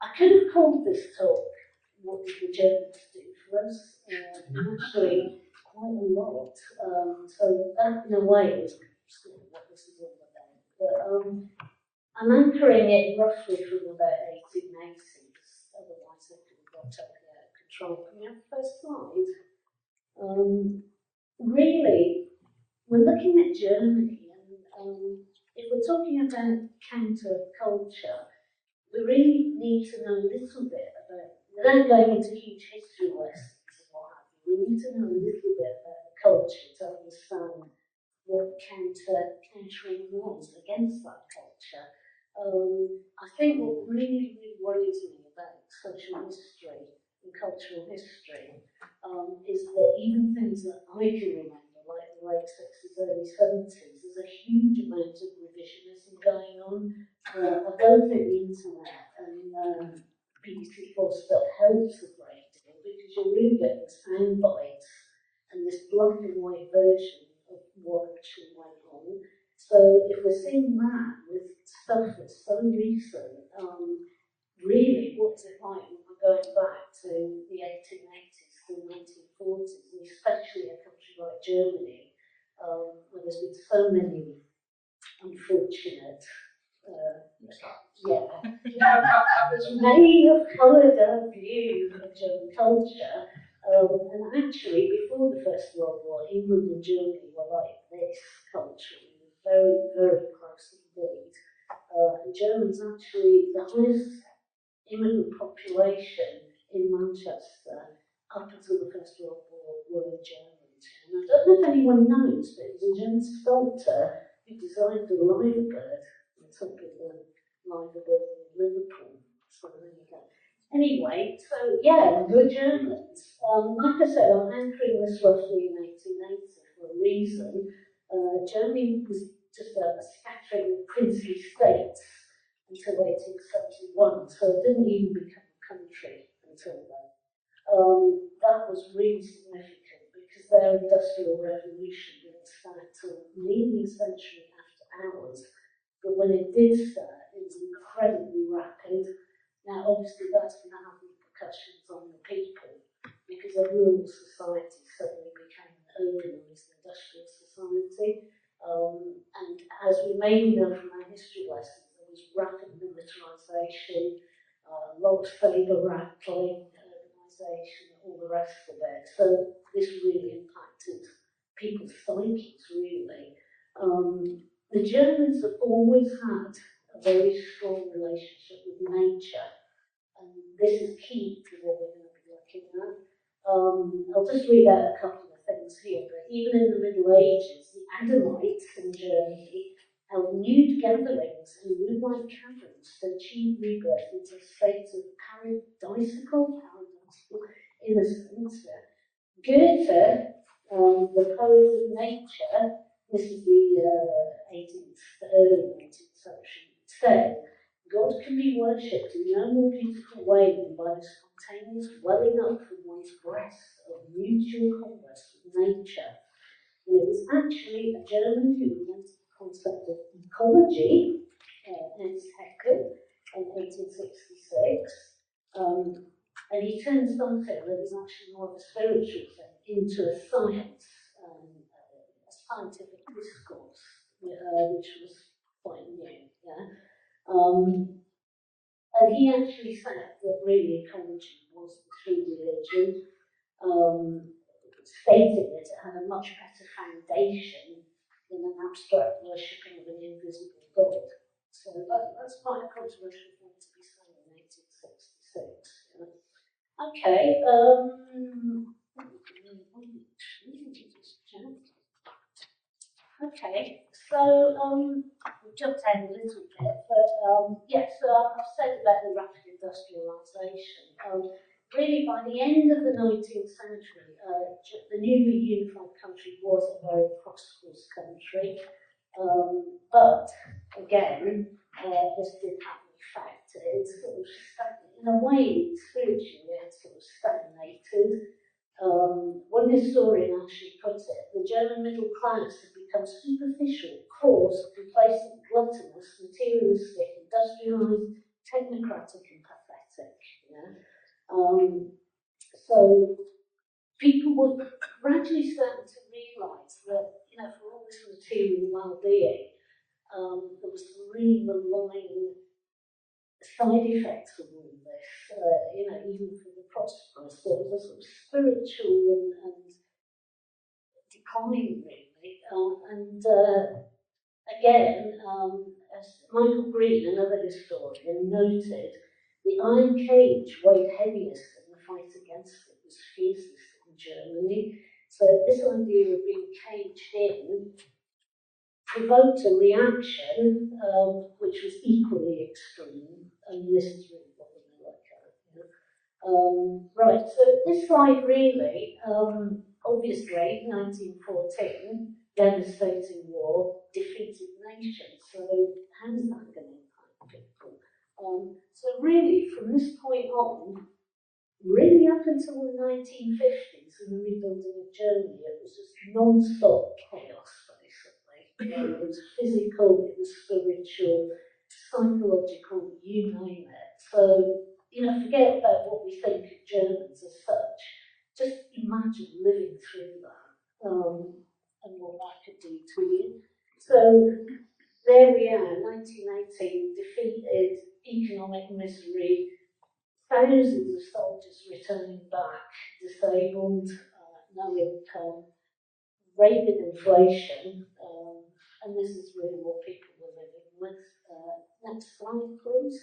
I could have called this talk "What Did the Germans Do for Us?" Actually, quite a lot. So that, in a way, is sort of what this is all about. But I'm anchoring it roughly from about 1880s. Otherwise, it could have got totally out of control. Can we have the first slide? Really, we're looking at Germany, and if we're talking about counterculture, we really need to know a little bit about, without going into huge history lessons and what have you, we need to know a little bit about the culture to understand what countering was against that culture. I think what really, really worries me about social history and cultural history is that even things that I can remember, like the late 60s, early 70s, there's a huge amount of revisionism going on. I don't think the internet and BBC4 stuff helps a great deal because you're really getting sound bites and this black and white version of what actually went on. So if we're seeing that with stuff that's so recent, really, what's it like when we're going back to the 1880s to the 1940s, and especially a country like Germany, where there's been so many unfortunate, which may have coloured our view of German culture. And actually, before the First World War, England and Germany were like this culturally, very, very close indeed. And Germans actually, the highest immigrant population in Manchester up until the First World War were Germans. And I don't know if anyone knows, but it was a German sculptor who designed the Liver Bird on top of the Liver Building in Liverpool. So there you go. Anyway, so yeah, we're Germans. Like I said, I'm anchoring this roughly in 1880 for a reason. Germany was just a scattering of princely states until 1871, so it didn't even become a country until then. That was really significant because their industrial revolution didn't start till nearly a century after ours, but when it did start, it was incredibly rapid. Now, obviously, that's going to have repercussions on the people because a rural society suddenly became an urbanised industrial society. And as we maybe know from our history lessons, there was rapid militarisation, a lot of sabre rattling, urbanisation, all the rest of it. So this really impacted people's psyches, really. The Germans have always had a very strong relationship with nature, and this is key to what we're going to be looking at. I'll just read out a couple of things here, but even in the Middle Ages, the Adamites in Germany held nude gatherings in moonlight caverns to achieve rebirth into states of paradisical innocence. Goethe, the poet of nature, this is the 18th, early 19th century, said, God can be worshipped in no more beautiful way than by the spontaneous welling up from one's breast of mutual converse with nature. And it was actually a German who invented the concept of ecology, Ernst Haeckel, in 1866. And he turned something that was actually more of a spiritual thing into a science, a scientific discourse, which was quite new. Yeah? And he actually said that really ecology was the true religion, stating that it had a much better foundation than an abstract worshipping of an invisible God. So that's quite a controversial thing to be saying in 1866. Yeah? Okay. Okay, so we jumped ahead a little bit, but yes, so I've said about the rapid industrialisation. Really, by the end of the 19th century, the newly unified country was a very prosperous country, but again, this did have an effect. It sort of, in a way, spiritually, it sort of stagnated. One historian actually put it, the German middle class had become superficial, coarse, complacent, gluttonous, materialistic, industrialised, technocratic and pathetic. sick. So people were gradually starting to realise that, for all this material well-being, there was some really malign side effects of all this, even for the prosperous. There was a sort of spiritual and decline, really. Again, as Michael Green, another historian, noted, the iron cage weighed heaviest and the fight against it was fiercest in Germany. So this idea of being caged in provoked a reaction which was equally extreme, and this is really what we look at. Right, so this slide really, obviously, 1914, devastating war, defeated nation. So how's that going to impact people? So really, from this point on, really up until the 1950s and the rebuilding of Germany, it was just non-stop chaos, basically. It was physical, it was spiritual, psychological, you name it. So, forget about what we think of Germans as such. Just imagine living through that and what that could do to you. So, there we are, 1918, defeated, economic misery, thousands of soldiers returning back, disabled, no income, rapid inflation, and this is really what people were living with. Next slide, please.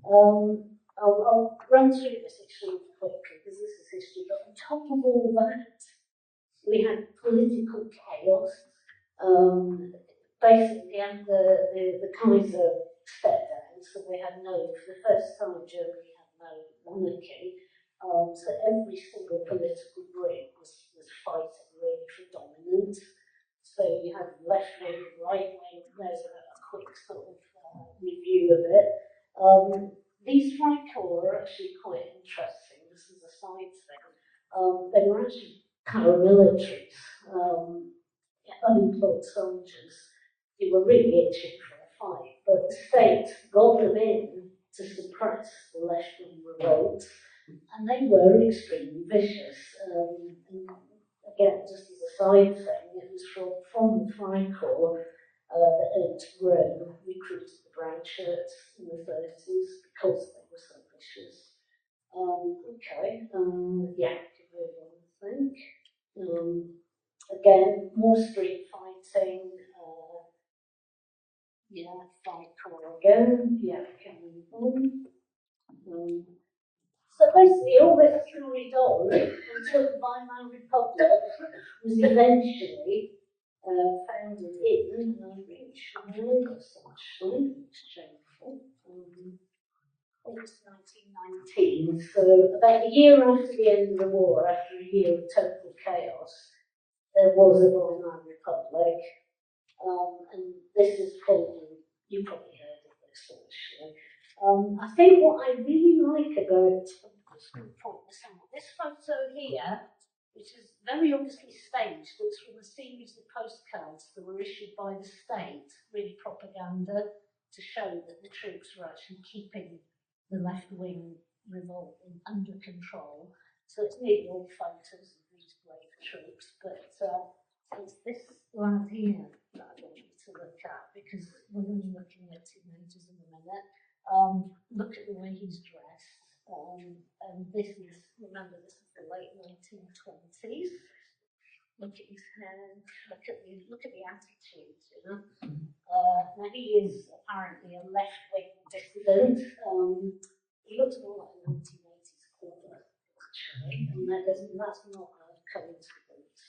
I'll run through this extremely quickly because this is history, but on top of all that, we had political chaos. Basically, and the Kaiser stepped down, so they had for the first time, Germany had no monarchy. So every single political group was fighting really for dominance. So you had left wing, right wing. There's a quick sort of review of it. These Freikorps are actually quite interesting. This is a side thing. They were actually paramilitaries, unemployed soldiers who were really itching for a fight, but the state got them in to suppress the left-wing revolts, and they were extremely vicious. And again, just as a side thing, it was from the Freikorps that Ernst Röhm recruited the brown shirts in the 30s because they were so vicious. Yeah, could move on, I think. Again, more street fighting. Freikorps again. Yeah, can move on. So basically, all this carried on until the Weimar Republic was eventually founded in, and I really should know this actually, it's shameful. August 1919, so about a year after the end of the war, after a year of total chaos, there was a Weimar Republic, and this is probably, you probably heard of this actually. I think what I really like about, I'm just going to point this out, this photo here, which is very obviously staged, it's from a series of postcards that were issued by the state, really propaganda, to show that the troops were actually keeping the left-wing revolt under control. So it's nearly all photos of these brave troops, but it's this lad here that I want you to look at, because we're going to be looking at teenagers in a minute. Look at the way he's dressed. And this is, remember, this is the late 1920s. Look at his hair, look at the attitude, Now he is apparently a left-wing dissident. He looks more like a 1980s corner, actually, and that's not a coincidence.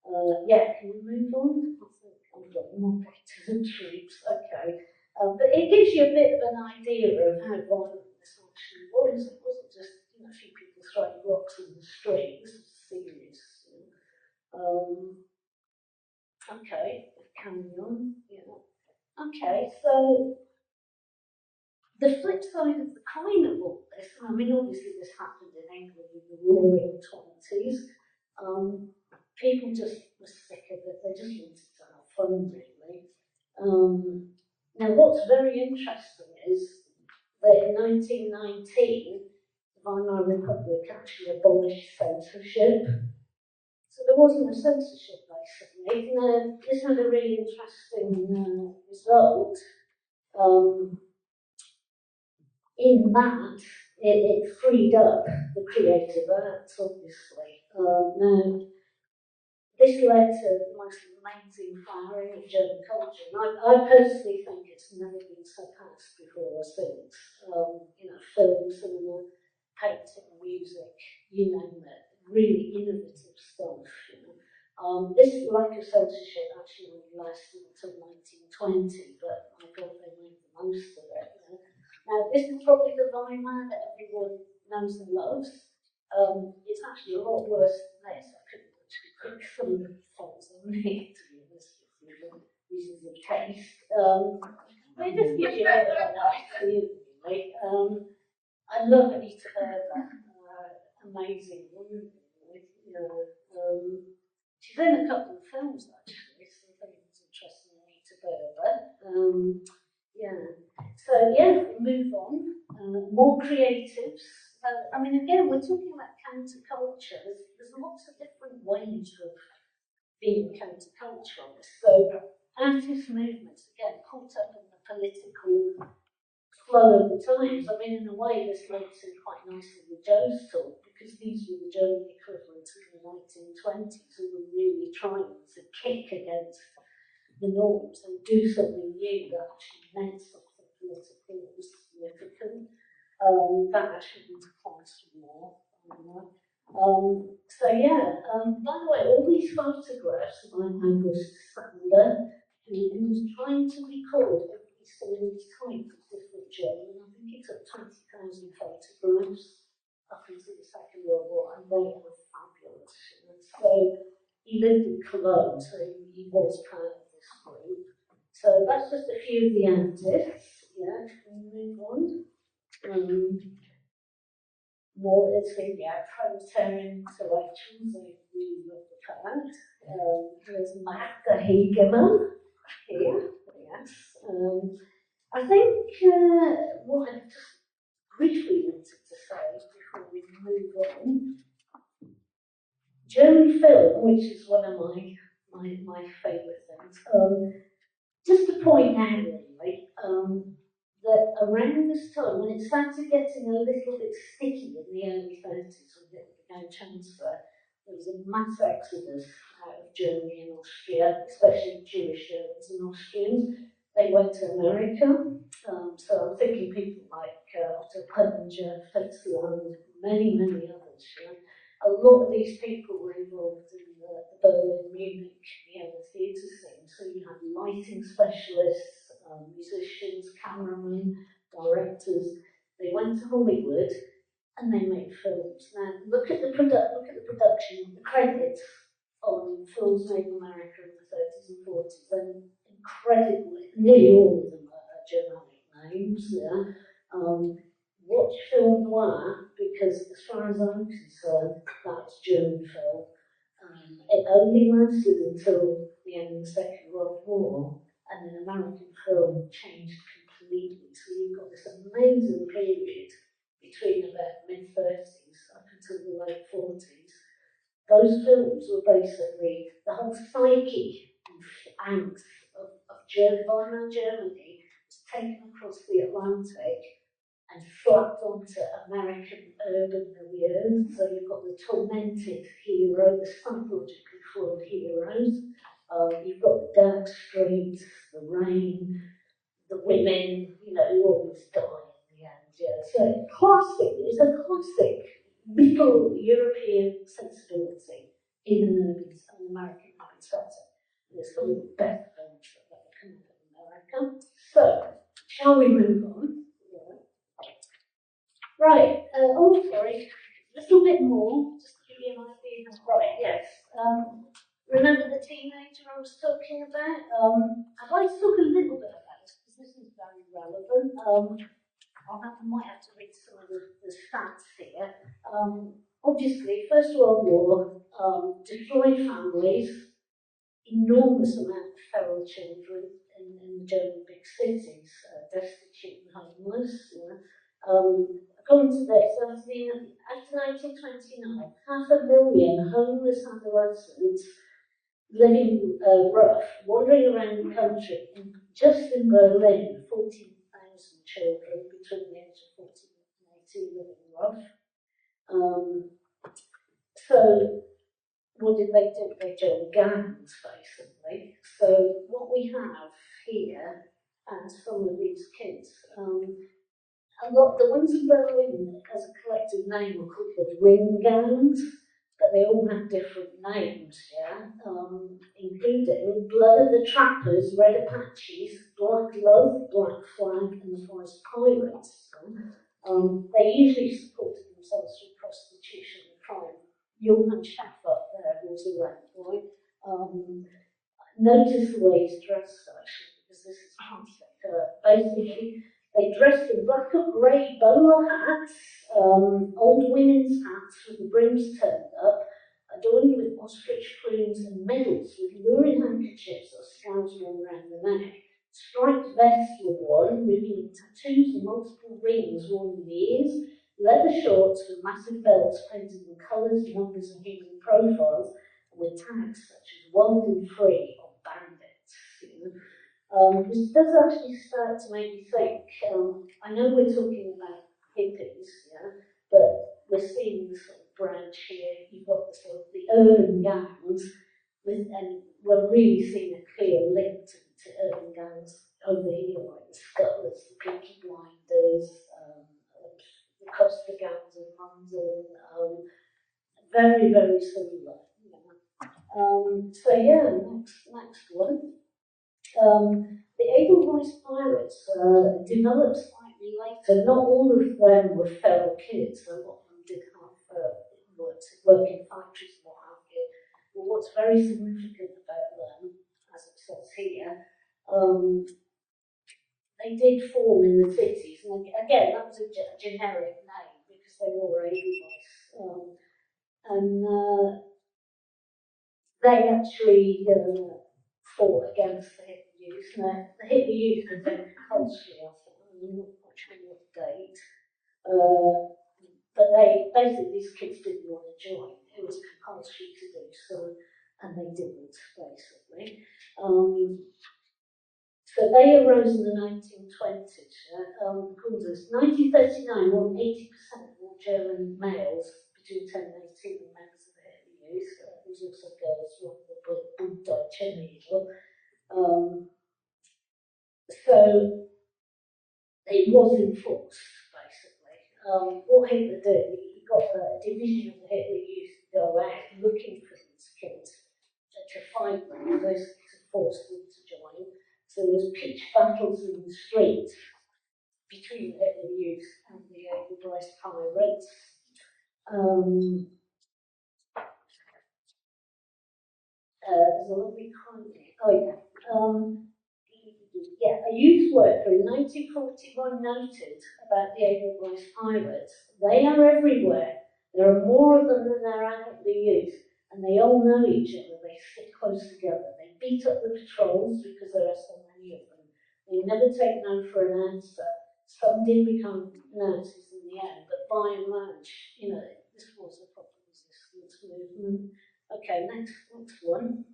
Can we move on? I think I've got more pictures of troops. Okay. But it gives you a bit of an idea of how violent this actually was. It wasn't just a few people throwing rocks in the street. This was serious. Carry on. Yeah. Okay, so the flip side of the coin of all this, and I mean, obviously this happened in England in the roaring 20s. People just were sick of it. They just wanted to have fun, really. Now, what's very interesting is that in 1919, the Weimar Republic actually abolished censorship. So there wasn't a censorship, basically. And, this had a really interesting result. In that, it freed up the creative arts, obviously. Now, this led to the most amazing flowering of German culture. And I personally think it's never been surpassed before or since. Film, cinema, painting, music, you name it. Really innovative stuff. This lack of censorship actually only lasted until 1920, but I thought they made the most of it. Now, this is probably the Weimar that everyone knows and loves. It's actually a lot worse than this. I couldn't actually pick some of the songs on me, to be honest with you, reasons of taste. It just gives you a bit of an idea, really. I love Anita Berber, amazing woman, really. She's in a couple of films, actually, so I think it's interesting, Anita Berber. So we move on. More creatives. Again, we're talking about counterculture. There's lots of different ways of being counterculturalist. So, artist movements, again, caught up in the political flow of the times. In a way, this links in quite nicely with Joe's talk, because these were the German equivalents of the 1920s who were really trying to kick against the norms and do something new that actually meant something political that was significant. That actually was class war. By the way, all these photographs by August Sander, who was trying to record every single type of different German. I think he took 20,000 photographs up until the Second World War, and they were fabulous. So he lived in Cologne, so he was part of this group. So that's just a few of the artists. Can we move on? More proletarian intellectuals, I really love the fact. There's Magda Hegemann here, yes. I think what I just briefly wanted to say before we move on, German film, which is one of my favourite things. Just to point out, really, that around this time, when it started getting a little bit sticky in the early 30s with the Gauss transfer, there was a mass exodus out of Germany and Austria, especially Jewish Germans and Austrians. They went to America. So I'm thinking people like Otto Preminger, Fritz Lang, many, many others. A lot of these people were involved in the Berlin, Munich, Vienna theatre scene. So you had lighting specialists, musicians, cameramen, directors. They went to Hollywood and they made films. Now look at the production, the credits on films made in America in the 30s and 40s. And incredibly, nearly all of them are Germanic names. Watch film noir, because as far as I'm concerned, that's German film. It only lasted until the end of the Second World War, and then American film changed completely. So you've got this amazing period between about mid-30s up until the late 40s. Those films were basically the whole psyche and angst of Germany was taken across the Atlantic and slapped onto American urban milieu. So you've got the tormented hero, the psychologically flawed heroes. You've got the dark streets, the rain, the women, who always die in the end. So it's a classic little European sensibility in an American setting. And it's some of the best films that ever come out of America. So, shall we move on? Right, sorry, a little bit more, just to give you an idea. Right, yes. Remember the teenager I was talking about? I'd like to talk a little bit about this, because this is very relevant. I might have to read some of the stats here. Obviously, First World War destroyed families, enormous amount of feral children, in the German big cities, destitute and homeless. According to this, there's been, after 1929, 500,000 homeless adolescents living rough, wandering around the country. Just in Berlin, 14,000 children between the age of 14 and 18 living rough. So what did they do? They joined gangs, basically. So what we have here, and some of these kids, a lot, the ones in Berlin as a collective name were called the ring gangs, but they all have different names, yeah? Including Blood of the Trappers, Red Apaches, Black Love, Black Flag, and the Forest Pirates. They usually supported themselves through prostitution and crime. Johann Schaff up there was a rat boy. Notice the way he's dressed, actually, because this is classic. Basically, they dressed in black and grey bowler hats, old women's hats with the brims turned up, adorned with ostrich plumes and medals with lurid handkerchiefs or scales worn around the neck. Striped vests were worn, revealing tattoos and multiple rings worn in the ears, leather shorts with massive belts painted in colours, numbers, and human profiles, and with tags such as wild and free or bandits. Which does actually start to make me think. I know we're talking about hippies, yeah, but we're seeing this sort of branch here. You've got the sort of the urban gangs, and we're really seeing a clear link to urban gangs over here, like the Scuttlers, the Peaky Blinders, the Costa gangs in London. Very, very similar. So yeah, next one. The Edelweiss pirates developed slightly later. Not all of them were feral kids. A lot of them did have work in factories and what have you. But what's very significant about them, as it says here, they did form in the cities. And again, that was a generic name because they were Edelweiss. They actually fought against the Hippie youth. Now, the Hippie youth was then compulsory, I think, I'm not quite sure what date. But basically, these kids didn't want to join. It was compulsory to do so, and they didn't, basically. So they arose in the 1920s. According to this, 1939, more than 80% of all German males between 10 and 18 were members of the Hippie youth. There was also girls who were the Deutsche Needle. So it was enforced, basically. What Hitler did, he got a division of the Hitler youth to go out looking for these kids to find them, basically to force them to join. So there was pitched battles in the streets between the Hitler youth and the Edelweiss pirates. There's a lovely quote here. Oh yeah. A youth worker in 1941 noted about the Edelweiss pirates. They are everywhere. There are more of them than there are of the youth, and they all know each other. They sit close together. They beat up the patrols because there are so many of them. They never take no for an answer. Some did become Nazis in the end, but by and large, this was a proper resistance movement. Okay, next one.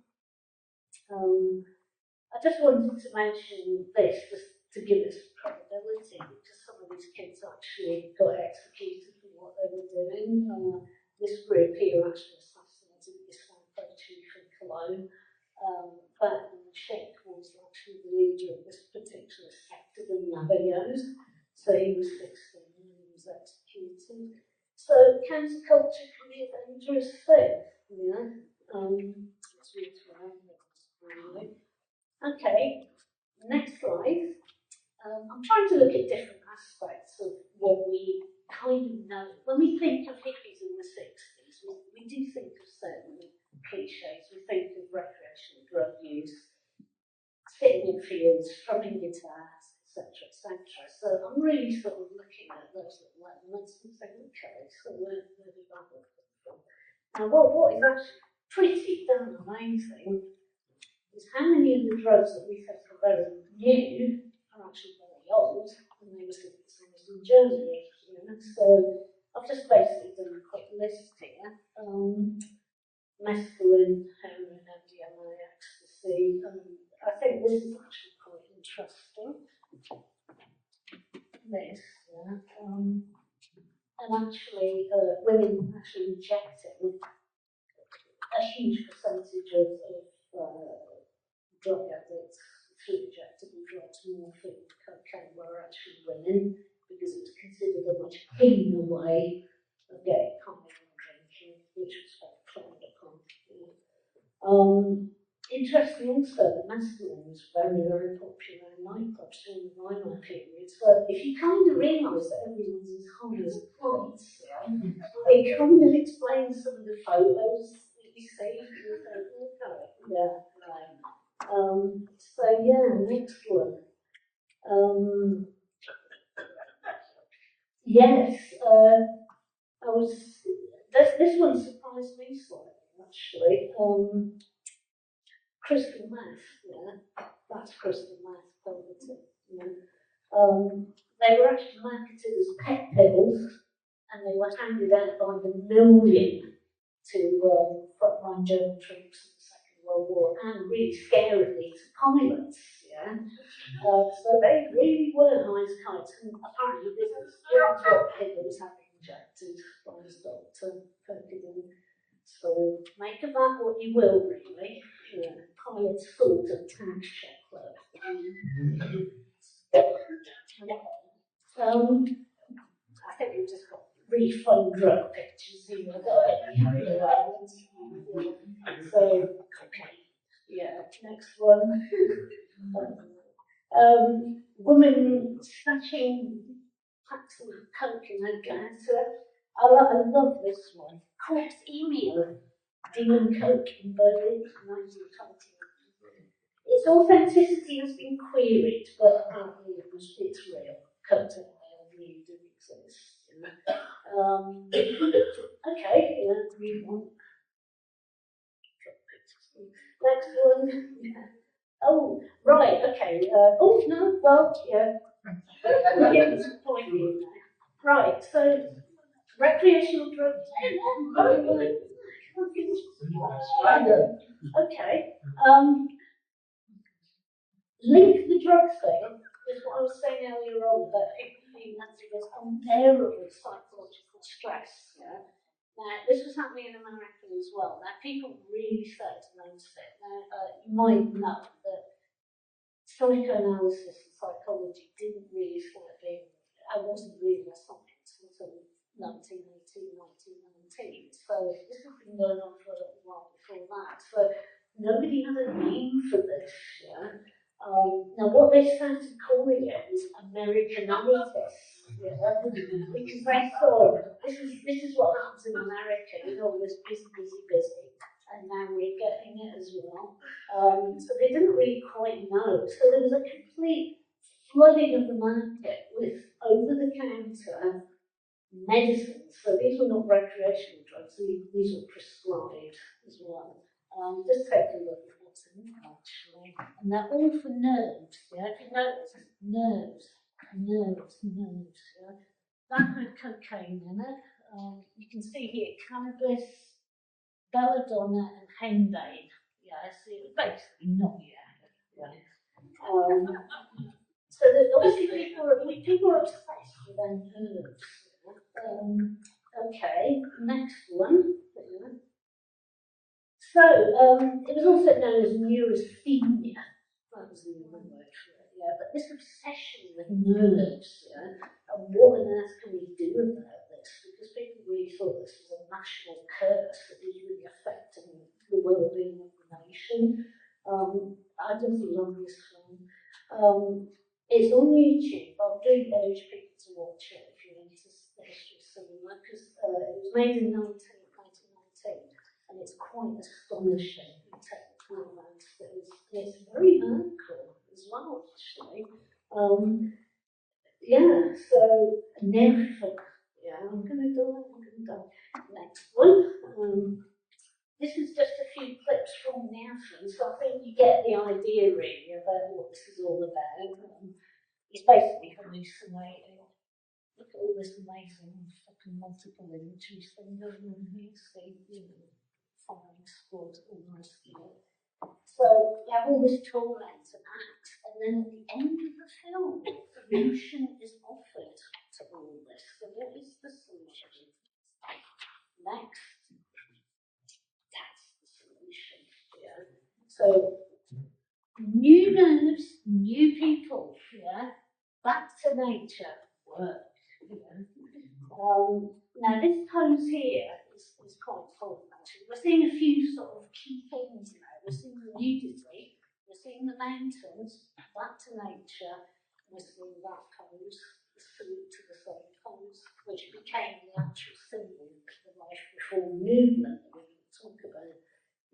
I just wanted to mention this just to give us credibility, because some of these kids actually got executed for what they were doing. This group here actually assassinated the Islam chief in Cologne. But the Sheikh was actually the leader of this particular sect of the Navajos, so he was 16 and he was executed. So counterculture can be a dangerous thing, It's really to remember this, really. Okay, next slide. I'm trying to look at different aspects of what we kind of know. When we think of hippies in the 60s, we do think of certain cliches. We think of recreational drug use, sitting in fields, strumming guitars, etc., etc. So I'm really sort of looking at those little elements and saying, okay, so where did that come from? Now, what is actually pretty damn amazing is how many of the drugs that we think are very new are actually very old, and they were synthesized in Germany. So I've just basically done a quick list here. Mescaline, heroin, MDMA, ecstasy. I think this is actually quite interesting. This, yeah. And actually, women actually injecting a huge percentage of drug addicts through injectable drugs, morphine, cocaine, were actually women, because it was considered a much cleaner way of getting high and drinking, which was frowned upon. Interesting also that mescaline was very, very popular in nightclubs during the Weimar period. So if you kind of realise that everyone's as high as kites, it kind of explains some of the photos that you see. You think, okay, yeah, right. So yeah, next one. Yes, I was. This one surprised me slightly, actually. Crystal meth, yeah, that's crystal meth, poverty. They were actually marketed as pet pills, and they were handed out by the million to frontline German troops in the Second World War, and really scarily to pilots. Yeah, so they really were high as kites, and apparently this is what Hitler was having injected by his doctor, Fernie. So make of that what you will, really. Pilots thought of tax checklist. I think we've just got really fun drug pictures here. So, okay. Yeah, next one. Women snatching packs of coke in her gas. I love this one. Corpse email. Demon Coke in Berlin, 1920. Its authenticity has been queried, but apparently it's real. Cocktail really do exist. Okay, yeah, read on. Next one. Yeah. Oh, right, okay. Oh, no, well, yeah. We're getting to the point here now. Right, so recreational drugs. Okay. Link the drug sale is what I was saying earlier on about people being under this unbearable psychological stress. Yeah? Now, this was happening in America as well. Now, people really started to notice it. Now, you might know that psychoanalysis and psychology didn't really start being, I wasn't really a science until 1918, 1919. So this has been going on for a little while before that. So nobody had a name for this. Yeah? Now, what they started calling it was Americanitis, yeah? Because they thought this is what happens in America. It's always busy, busy, busy, and now we're getting it as well. So they didn't really quite know. So there was a complete flooding of the market with over-the-counter medicines. So these were not recreational drugs; these were prescribed as well. Just take a look at what's in them, actually. And they're all for nerves, yeah? If you notice, nerves, yeah? That had cocaine in it. You can see here cannabis, belladonna, and henbane. Yeah, so it was basically not yet. Yeah. So that obviously people are obsessed with their nerves. Okay, next one. So, it was also known as neurasthenia. That was another word for it, yeah. But this obsession with nerves, yeah, and what on earth can we do about this? Because people really thought this was a national curse that was really affecting the well-being of the nation. I don't think love this film. It's on YouTube. I'll do urge people to watch it if you're into the history of cinema, because it was made in 1919. And it's quite astonishing the technical amounts that it's very hardcore as well, actually. Yeah, so never. Yeah, I'm gonna die. Next one. This is just a few clips from in the Athens, so I think you get the idea really about what this is all about. He's basically hallucinating. Look at all this amazing fucking multiple imagery thing going on here. See, you know, firing squad, all the rest of it. So you have all this torment and act, and then at the end of the film, a solution is offered to all this. So what is the solution? Next, that's the solution. Yeah. So new nerves, new people. Yeah. Back to nature. Work. Yeah. Now this pose here is quite fun actually. We're seeing a few sort of key things now. We're seeing the nudity, we're seeing the mountains, back to nature, we're seeing that pose, the salute to the sun pose, which became the actual symbol of the life reform movement that we're going to talk about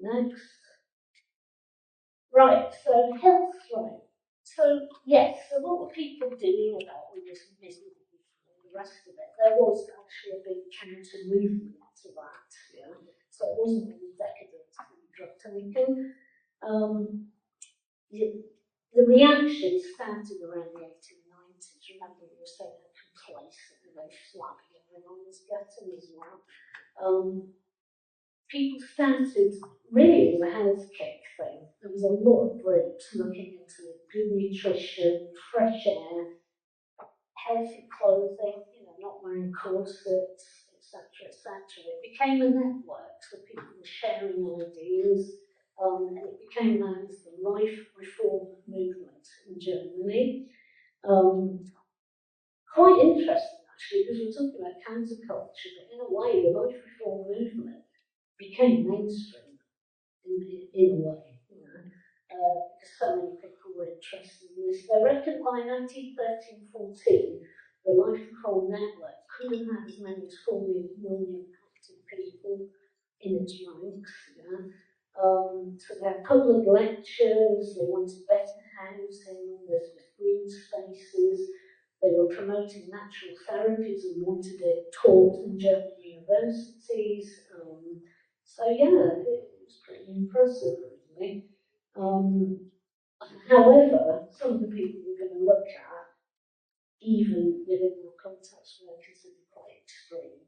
next. Right, so health, right. So yes, so what were people doing about all this misery? The rest of it, there was actually a big counter movement to that, yeah. So it wasn't really decadent and dropped anything. The reaction started around the 1890s. Remember, we were saying how complacent and very flabby everyone was getting as well. People started really as a health kick thing. There was a lot of groups looking into good nutrition, fresh air, healthy clothing, you know, not wearing corsets, etc., etc. It became a network, so people were sharing ideas, and it became known as the life reform movement in Germany. Quite interesting, actually, because we're talking about counterculture, but in a way, the life reform movement became mainstream in a way, you know. Because so many people were interested in this. They reckon by 1913-14, the Life Reform Network could have had as many as 4 million active people in its ranks. Yeah. So they had public lectures, they wanted better housing, there's green spaces, they were promoting natural therapies and wanted it taught in German universities. So yeah, it was pretty impressive, really. However, some of the people we're going to look at, even within the context, were considered quite extreme.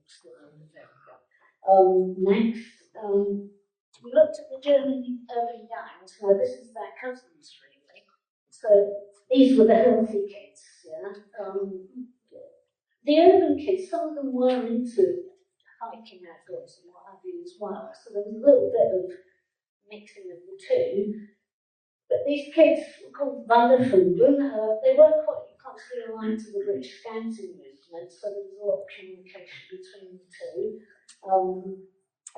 Next, we looked at the German urban gangs. Now, this is their cousins, really. So these were the healthy kids, yeah. The urban kids, some of them were into hiking outdoors and what have you as well. So there was a little bit of mixing of the two. But these kids were called Wanderfunken. They were quite closely aligned to the British Scouting movement, so there was a lot of communication between the two.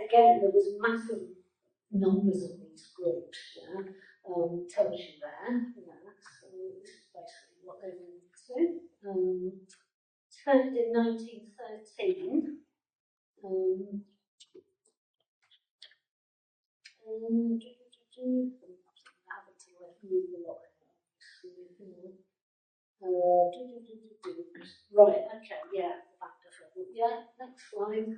Again, there was massive numbers of these groups, yeah. Tells you there, yeah. So this is basically what they were into. Founded in 1913. Right, okay, yeah, wonderful. Yeah, next slide.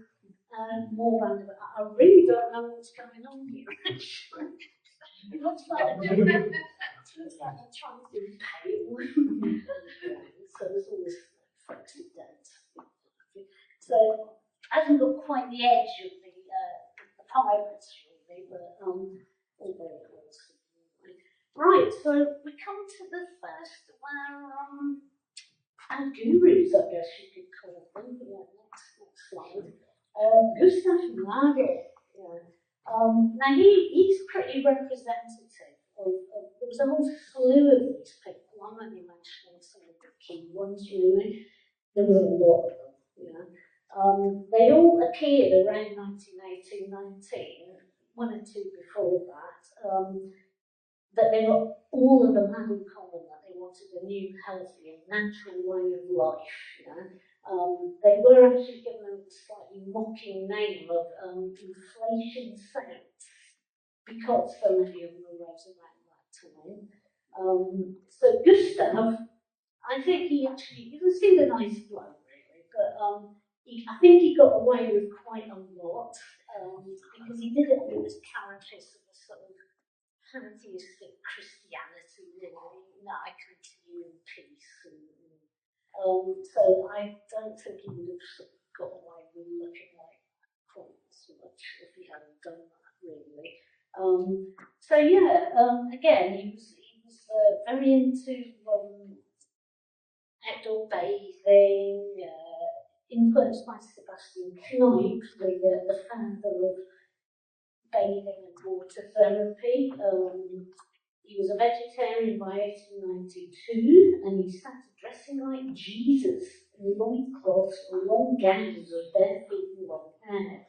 More random. I really don't know what's going on here, actually. It looks like they're trying to do pale. So there's all this foxy dance. So it hasn't got quite the edge of the pirates, really, but all very close. Right, so we come to the first our gurus, I guess you could call them. Yeah, next slide. Gustav Mahler. Yeah. Now he's pretty representative of there was a whole slew of these people. I'm only mentioning some of the key ones, really. There was a lot of them. Yeah. They all appeared around 1918, 19, one or two before that. But they were, all of them had in common that they wanted a new, healthy, and natural way of life. Yeah? They were actually given a slightly mocking name of inflation saints because so many of them arose around that time. So Gustav, I think he actually, you can see the nice bloke really, but I think he got away with quite a lot because he did it with his carapace of a sort of pantheistic Christianity, really. You know, I come to you in peace. So I don't think he would have sort of got away with looking like Prince much if he hadn't done that, really. So yeah, again, he was very into outdoor bathing, influenced by Sebastian Knuyt, the founder of bathing and water therapy. He was a vegetarian by 1892, and he started dressing like Jesus in loincloths or long gowns with bare feet and long hair.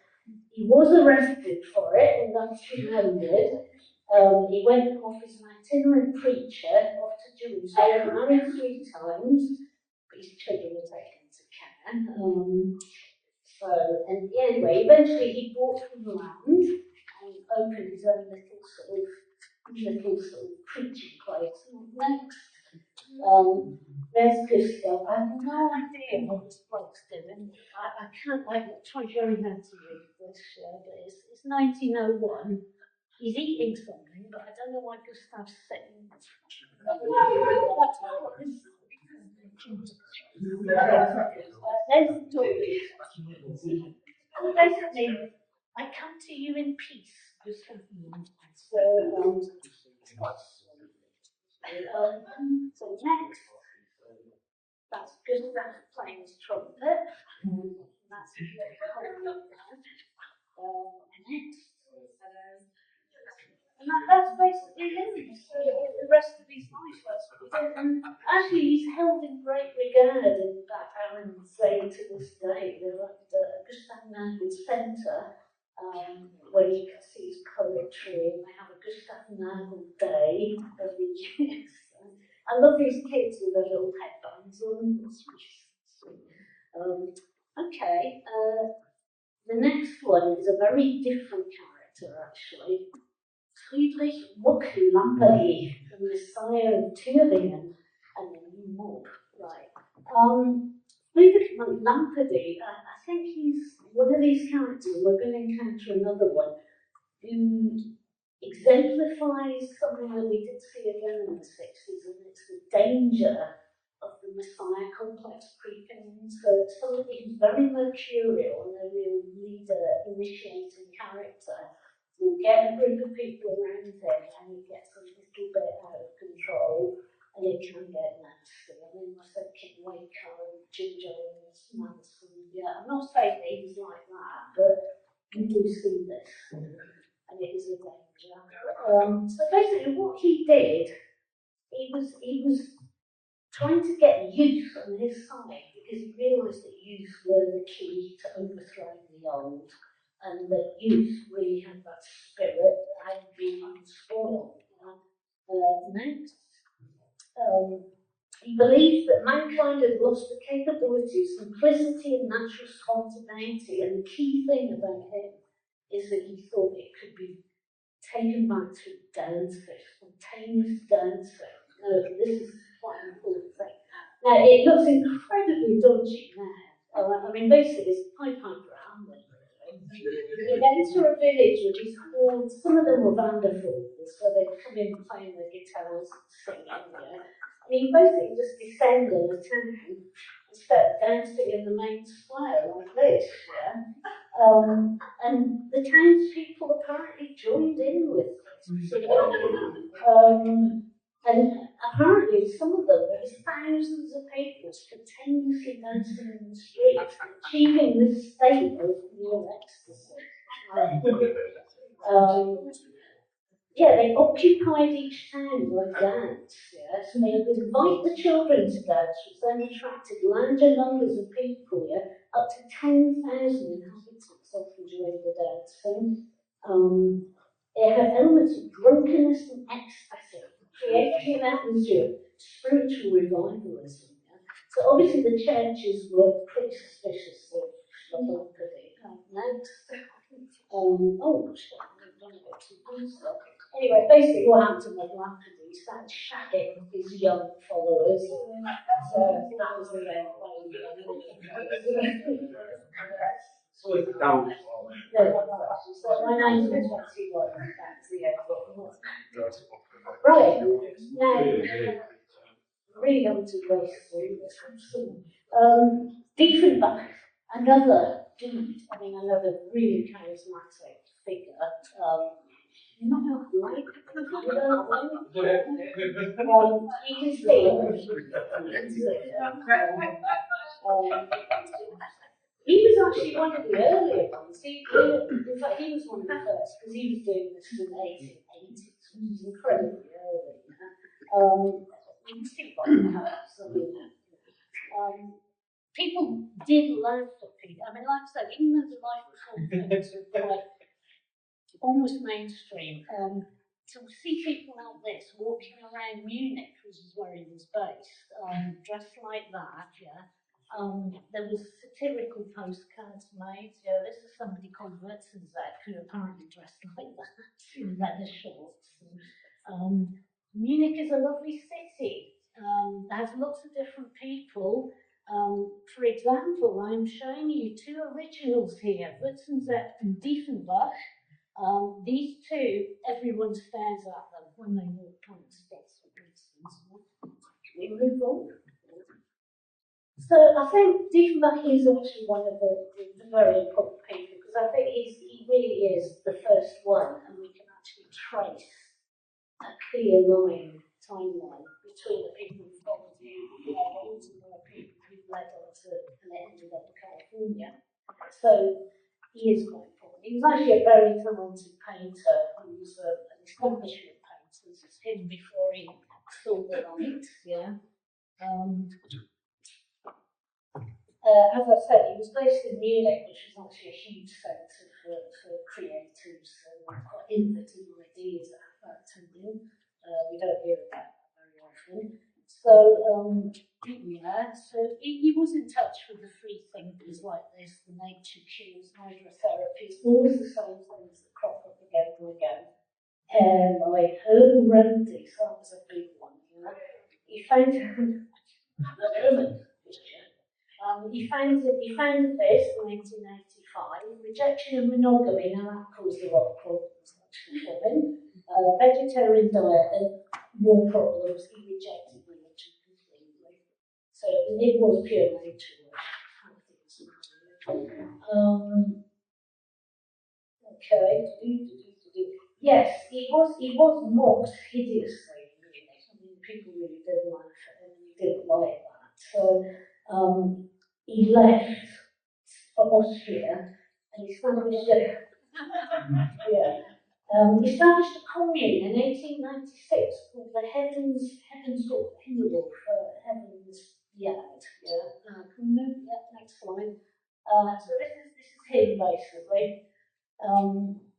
He was arrested for it in 1900. He went off as an itinerant preacher off to Jerusalem, married 3 times, but his children were taken to care. Anyway, eventually he bought some land and opened his own little sort of preaching place. Next, there's Gustav. I have no idea what this bloke's doing. I can't, I try very hard to read this, but it's 1901. He's eating something, but I don't know why Gustav's sitting. There's the toy. Basically, I come to you in peace, Gustav. So next, that's Gustav playing his trumpet. That's next. And that's basically him. So the rest of his life, that's what he did. And actually, he's held in great regard in that Aaron say to this day. They're at the Gustav Nagel Centre, where you can see his poetry, and they have a Gustav Nagel Day every year. I love these kids with their little headbands on. Okay, the next one is a very different character, actually. Friedrich Muck-Lamperty, the Messiah of Thüringen, and the new mob. Right. Friedrich Muck-Lamperty, I think he's one of these characters. We're going to encounter another one who exemplifies something that we did see again in the 60s, and it's the danger of the Messiah complex creeping in. So it's somebody who's very mercurial and a real leader, initiating character will get a group of people around him and it gets a little bit out of control and it can get nasty. I mean, I said Kid Waker and Ginger and Manson. Yeah, I'm not saying that he was like that, but you do see this and it is a danger. So basically what he did, he was trying to get youth on his side because he realised that youth were the key to overthrowing the old. And that youth really had that spirit that had been unspoiled. Next, he believed that mankind had lost the capability of simplicity and natural spontaneity, and the key thing about him is that he thought it could be taken back to dancing, spontaneous dancing. This is quite an important thing. Now, it looks incredibly dodgy now. I mean, basically, it's Pied Piper at Hamlet. He enter a village with these horns. Some of them were wonderful, so they'd come in playing their guitars and singing. And he basically just descended on the town and started dancing in the main square like this. And the townspeople apparently joined in with it. And apparently, some of them, there was thousands of people spontaneously dancing in the streets, achieving this state of near ecstasy. They occupied each town by dance. So they would invite the children to dance, which then attracted larger numbers of people. Up to 10,000 inhabitants often joined the dancing. It had elements of drunkenness and ecstasy, creating an atmosphere of spiritual revivalism. So obviously the churches were pretty suspicious of Muck-Lamperty. Next. Anyway, basically what happened to Muck-Lamperty, he started shacking his young followers. So that was the end. So my name is 21, that's the end. Right, now, really going to waste Diefenbach, another dude, another really charismatic figure. Not like you can see he was actually one of the earlier ones. In fact, he was one of the first because he was doing this in the 1880s, which is incredibly early. You can see why perhaps. People did laugh at Peter. Like I said, even though the life performance was quite almost mainstream, to see people like this walking around Munich, which is where he was based, dressed like that, there was satirical postcards made. This is somebody called Wurzensack who apparently dressed like that in leather shorts. Munich is a lovely city. It has lots of different people. For example, I'm showing you two originals here, Wurzensack and Diefenbach. These two, everyone stares at them when they walk on the streets, for instance. We move on. So I think Diefenbach is actually one of the very important people because I think he really is the first one, and we can actually trace a clear timeline between the people who followed you and the people who led on to and ended up in California. So he is quite important. He was actually a very talented painter. He was an establishment painter. This is him before he saw the light. As I said, he was based in Munich, which is actually a huge centre for creatives and quite innovative ideas at that time. We don't hear about that very often. So, he was in touch with the free thinkers like this, the nature cures, hydrotherapies, all the same things that crop up again and again. Like herbal remedies, that was a big one. He found he founded this in 1985, rejection of monogamy, now that caused a lot of problems actually for him. Vegetarian diet and more problems, he rejected religion completely. So it was pure nature. Yes, he was mocked hideously. People really didn't like it, and he didn't like that. So he left for Austria and established he established a commune in 1896 called the Heavens Yard. Next slide. So this is him basically.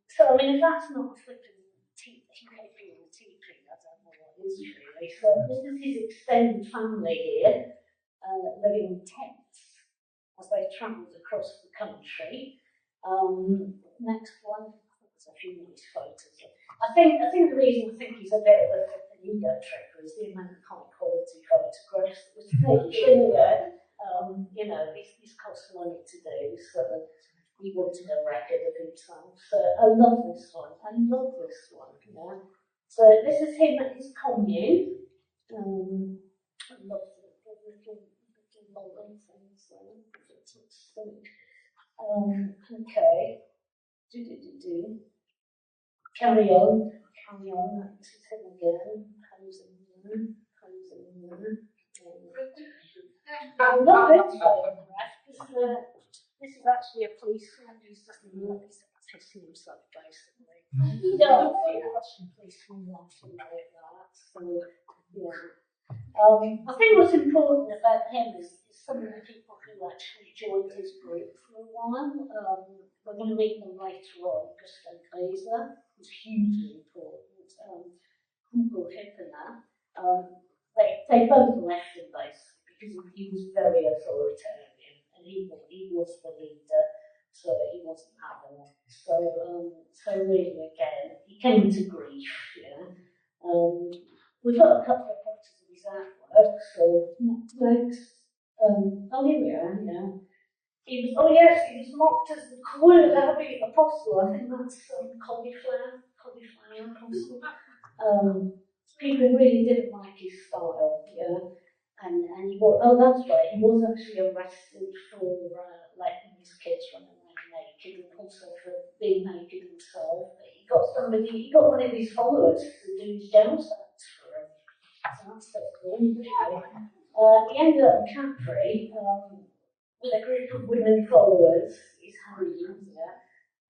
If that's not flipping hippie or teepee, I don't know what is really. So this is his extended family here, living in tents as they travelled across the country. Next one. There's a few nice photos. I think the reason I think he's a bit of an ego tripper is the amount of high quality photographs that was taken. These cost money to do, so he wanted a record of himself. So I love this one. So this is him at his commune. I love the little modern things. Okay. Carry on. This is him again. Comes in there. I love this photograph because this is actually a policeman who's just pissing himself, basically. You don't see a Russian policeman laughing like that. So, I think what's important about him is some of the people who actually joined his group for a while. We're going to meet them later on. Gustav Kaiser was hugely important. Hugo Hippie. They both left him basically because he was very authoritarian and he was the leader, so he wasn't having it. So really again, he came to grief. We've got a couple of pictures of his artwork, so next. Here we are, he was mocked as the cool Arabic apostle. I think that's cauliflower. cauliflower costume. People really didn't like his style, yeah. And he was, oh, that's right, he was actually arrested for letting his kids run around naked and also for being naked himself. But he got one of his followers to do his jail sentence for him. So that's so cool. He ended up in Capri with a group of women followers, his harem, yeah.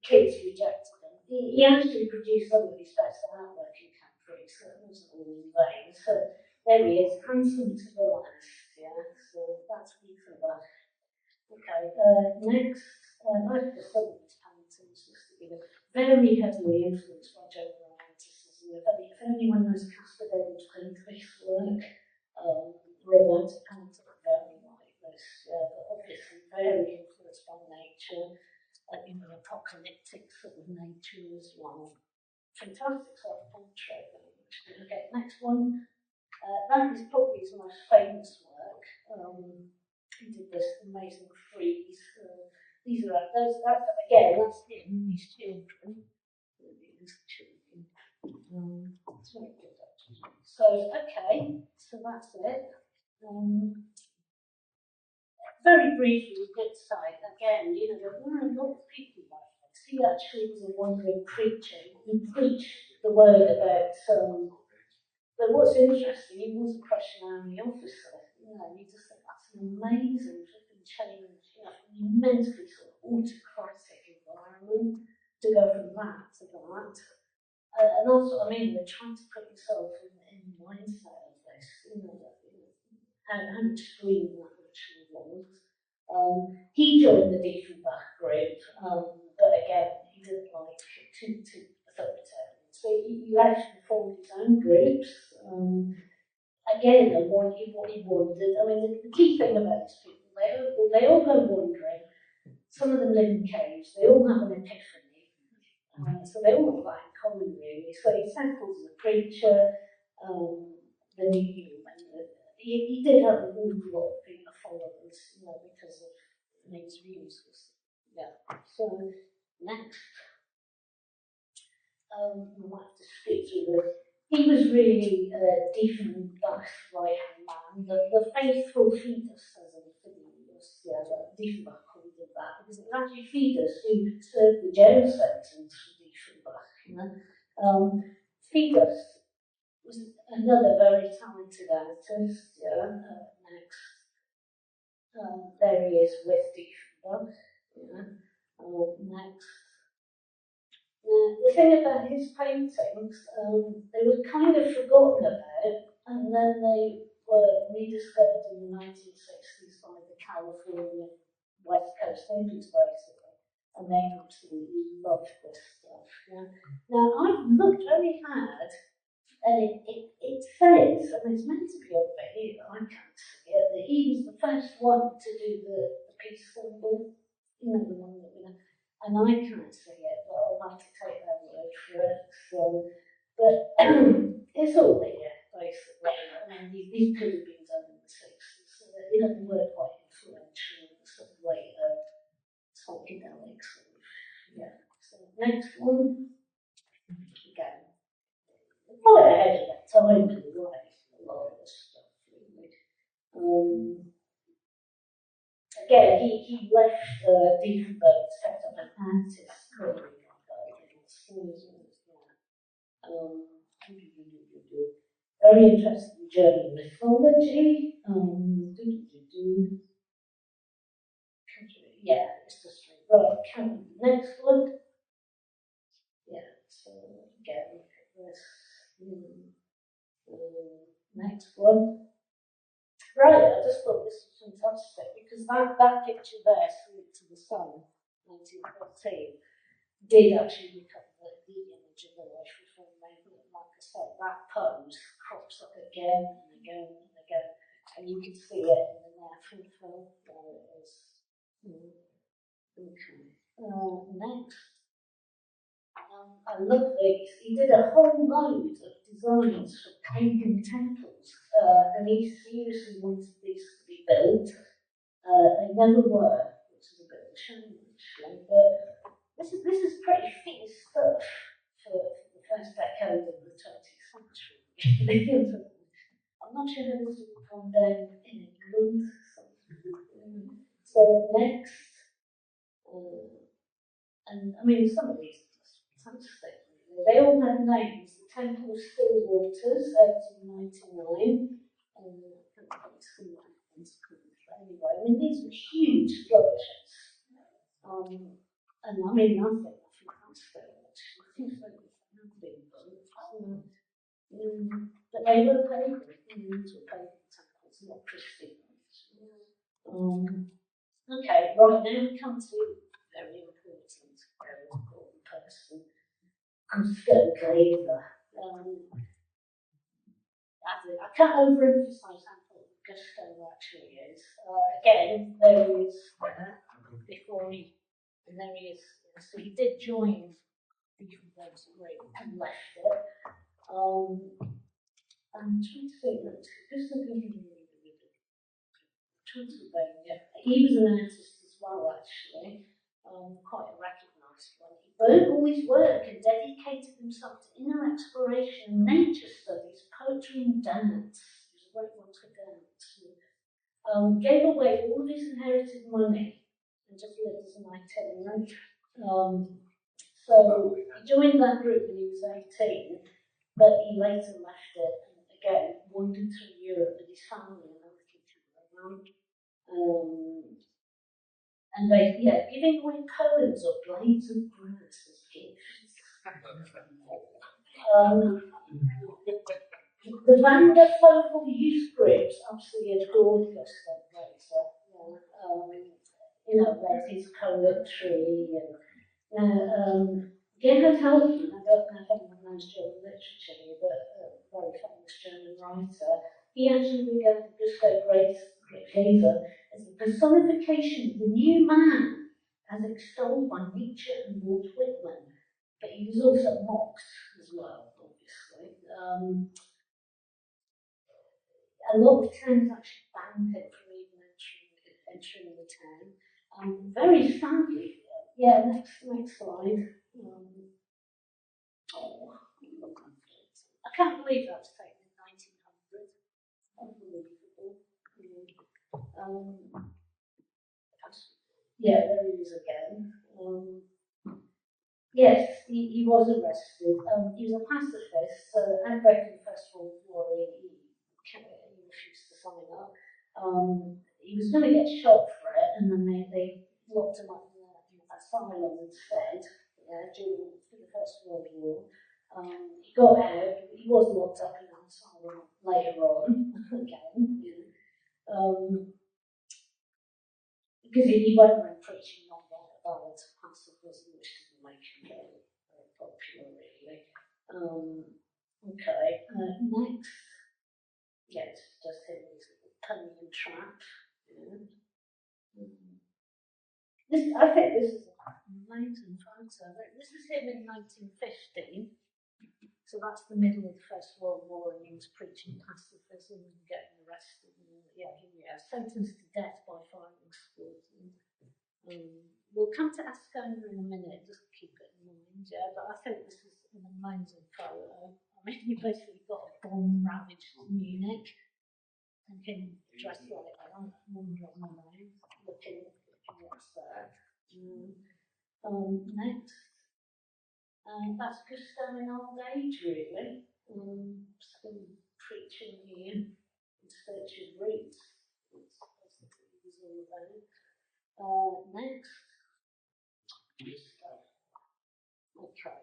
Kids rejected him. He actually produced some of his best artwork in Capri, so it wasn't all in vain. So there he is, handsome to the last, yeah. So that's decent. Okay, next, I've just some of his paintings, just to give very heavily influenced by German romanticism. If anyone knows Caspar David Friedrich's work, romantic painting, very like this, but obviously very influenced by nature, apocalyptic sort of nature as well. Fantastic self-portrait. Okay, next one. That is probably his most famous work. He did this amazing frieze. These are that's again, that's him, his children. His children. It's very good actually. So okay, so that's it. Very briefly, Whitside again. There were a lot of people like this. He actually was a wandering preacher. He preached the word about. But what's interesting, he was a Prussian army officer. You just think that's an amazing flipping change. An immensely sort of autocratic environment to go from that to that. And that's what I mean. They're trying to put yourself in the mindset of this. How extreme that actually was. He joined the Diefenbach group, but again, he didn't like too authoritarian. So he left and formed his own groups. Again, what he wanted. I mean, the key thing about these people, they all go wandering. Some of them live in caves. They all have an epiphany. So they all have that in common, really. So he settles as a preacher, the new human. He did have an awful lot of people followers, because of his views. Yeah. So next, I might have to skip through this. He was really Diefenbach's right-hand man, the faithful fetus, as in Phineas, Diefenbach called him that, because it was actually Fetus who served the jail sentence for Diefenbach. Fetus was another very talented artist, next. There he is with Diefenbach, next. The thing about his paintings, they were kind of forgotten about, and then they were rediscovered in the 1960s by the California West Coast hippies, basically, and they absolutely loved this stuff. Yeah. Now, I've looked very hard, and it says, and it's meant to be over here, I can't see it, that he was the first one to do the peace symbol, the one that we know. And I can't see it, but I'll have to take their word for it. So, but it's all here, basically. I mean, these could have been done in the 60s, so that, they were quite influential in the sort of later psychedelic sort of, yeah. So, next one. Again. Well, ahead of that time, to the right, a lot of this stuff, really. Again, he left Diefenbach to set up an artist career. Very interesting German mythology. Yeah, it's just right. Next one. Yeah, so again, look at this. Next one. Right, I just thought this was fantastic because that picture there, Salute to the Sun, 1913, did actually become the image of the life reform movement. Like I said, that pose crops up again and again and again, and you can see it in the natural film. There it is. Okay. Next. I love this. He did a whole load of designs for pagan temples, and he seriously wanted these to be built. They never were, which is a bit of a shame, actually. But this is pretty fierce stuff for the first decade of the 20th century. I'm not sure how this will come down in England. So next, and I mean some of these are just fantastic. They all have names. The Temple of Still Waters, 1899. Anyway, I mean these were huge structures. And I mean nothing fantastic. I think so. But they were pagan. These were pagan temples, not Christian ones. Okay, right, now we come to a very important person, Gusto Glaser. I can't overemphasize how important Gusto actually is. Again, there he is before he, and there he is. So he did join the University and left it. I'm trying to think that Gusto Transylvania. He was an artist as well, actually, quite a recognised one. He burnt all his work and dedicated himself to inner exploration, nature studies, poetry, and dance. He was a great one for dance. Gave away all of his inherited money and just lived as an itinerant. So he joined that group when he was 18, but he later left it and again wandered through Europe with his family and a little caravan. And they, giving away poems or blades of grass as gifts. The Vanderfogle youth groups absolutely adored Gusto Glaser. Read his poetry and Gerhard Hauptmann, I don't know if anyone knows German literature here, but a very famous German writer, he actually regarded Gusto Glaser as the personification of the new man, as extolled by Nietzsche and Walt Whitman. But he was also mocked as well, obviously. A lot of towns actually banned him from even entering the town. Very sadly, next slide. I can't believe that was taken in 1900. Unbelievable. There he is again. Yes, he was arrested. He was a pacifist, so outbreak of the First World War, he refused to sign up. He was going to get shot for it, and then they locked him up in an asylum instead during the First World War. He got out, he was locked up in an asylum later on, again. Because he went around preaching non-violence and pacifism, which didn't make him very popular, really. Next. Yes, just him with the Penny and Trap. I think this is an amazing photo. This is him in 1915. So that's the middle of the First World War, and he was preaching pacifism and getting arrested. And, sentenced to death by firing squad. We'll come to Ascona in a minute, just keep it in mind, but I think this is an amazing photo. I mean, you basically got a bomb-ravaged Munich, and him dressed like that, wandering around, looking what's there. Next. That's Gusto in old age, really. Still preaching here in search of roots. That's basically what he was all about. Next. Okay.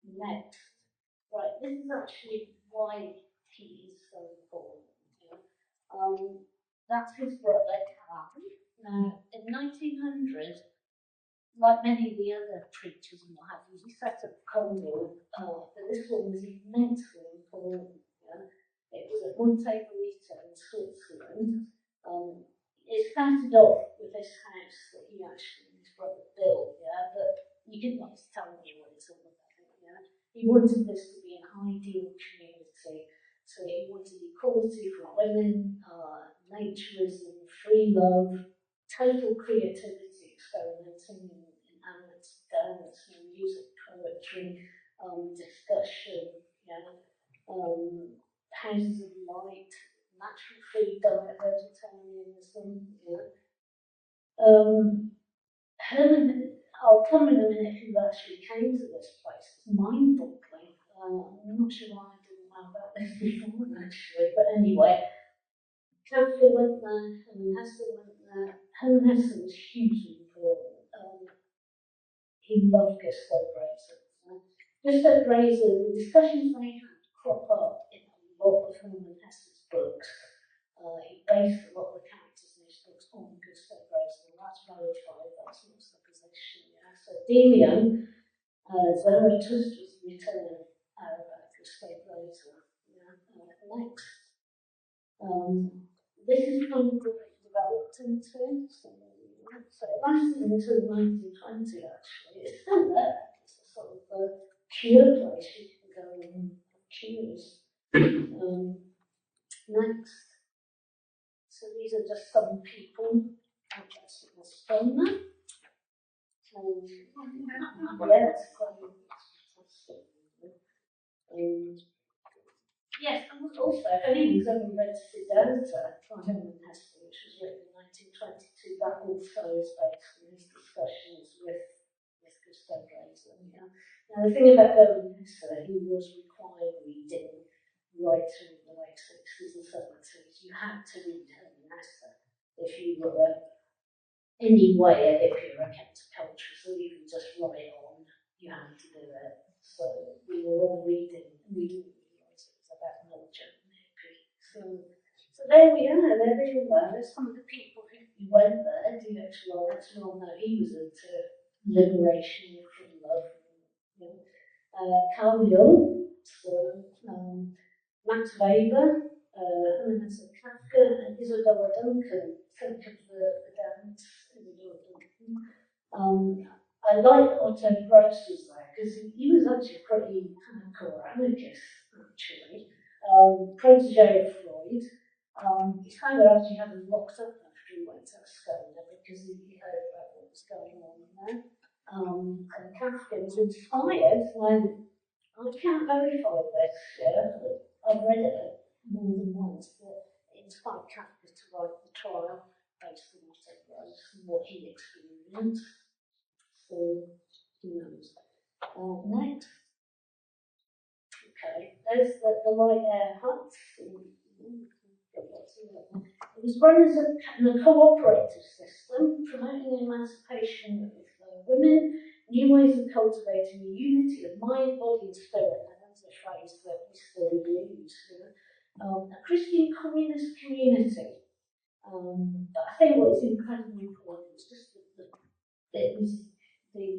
Next. Right, this is actually why he is so important. That's his brother, Carl. Now, in 1900, like many of the other preachers and what have you, he set up a convent, but this one was immensely important. It was at Monteverito in Switzerland. It started off with this house that he actually, his brother built, but you can not tell me what it's all about. He wanted this to be an ideal community, so he wanted equality for women, naturism, free love, total creativity, experimenting in animals, dance, music, poetry, discussion, houses of light, natural food diet, vegetarianism, Herman, I'll come in a minute who actually came to this place. It's mind-boggling. I'm not sure why I didn't know about this before, actually, but anyway, Kafka went there, Herman Hesse went there. Herman Hesse was hugely important. He loved Gustav Grazer. Gustav Grazer, the discussions they had crop up in a lot of Herman Hesse's books. He based a lot of the characters in his books on Gustav Grazer, and that's verified, that's not supposition. So Demian, Zarathustra's return about Gustav Grazer. Next. This is kind of what it developed into. So it lasted until 1920, actually. It's still there. It's a sort of a cure place you can go and have cures. Next. So these are just some people. I'll just explain that. Yeah, it's quite fantastic. Yes, and also, if anyone's ever read Siddhartha by Herman Hesse, which was written in 1922, that also is based on his discussions with Gustav Grazer. Now, the thing about Herman Hesse, he was required reading right through the late 60s and 70s. You had to read Herman Hesse if you were anyway a hippie or a counterculturalist, so you could just write on, you had to do it. So we were all reading, and we didn't realise it was about militant and hippie. So there we are, there we are. There's some of the people who went there, D.H. Lawrence, we all know he was into liberation and free love. Carl Jung, Max Weber, Herman Hesse Kafka, and Isadora Duncan. Think of the dance, Isadora Duncan. I like Otto Gross was there because he was actually pretty hardcore anarchist, actually. Protege of Freud. He kind of actually had him locked up after he went to Estonia because he heard about what was going on there. And Kafka was inspired when, I can't verify this, I've read it more than once, but it inspired Kafka to write The Trial based on Otto Gross and what he experienced. So, who knows? Next. Okay, there's the light air huts. It was run as a cooperative system, promoting emancipation of women, new ways of cultivating the unity of mind, body, and spirit. And that's a phrase that we still use. A Christian communist community. But I think what is incredibly important is just it was the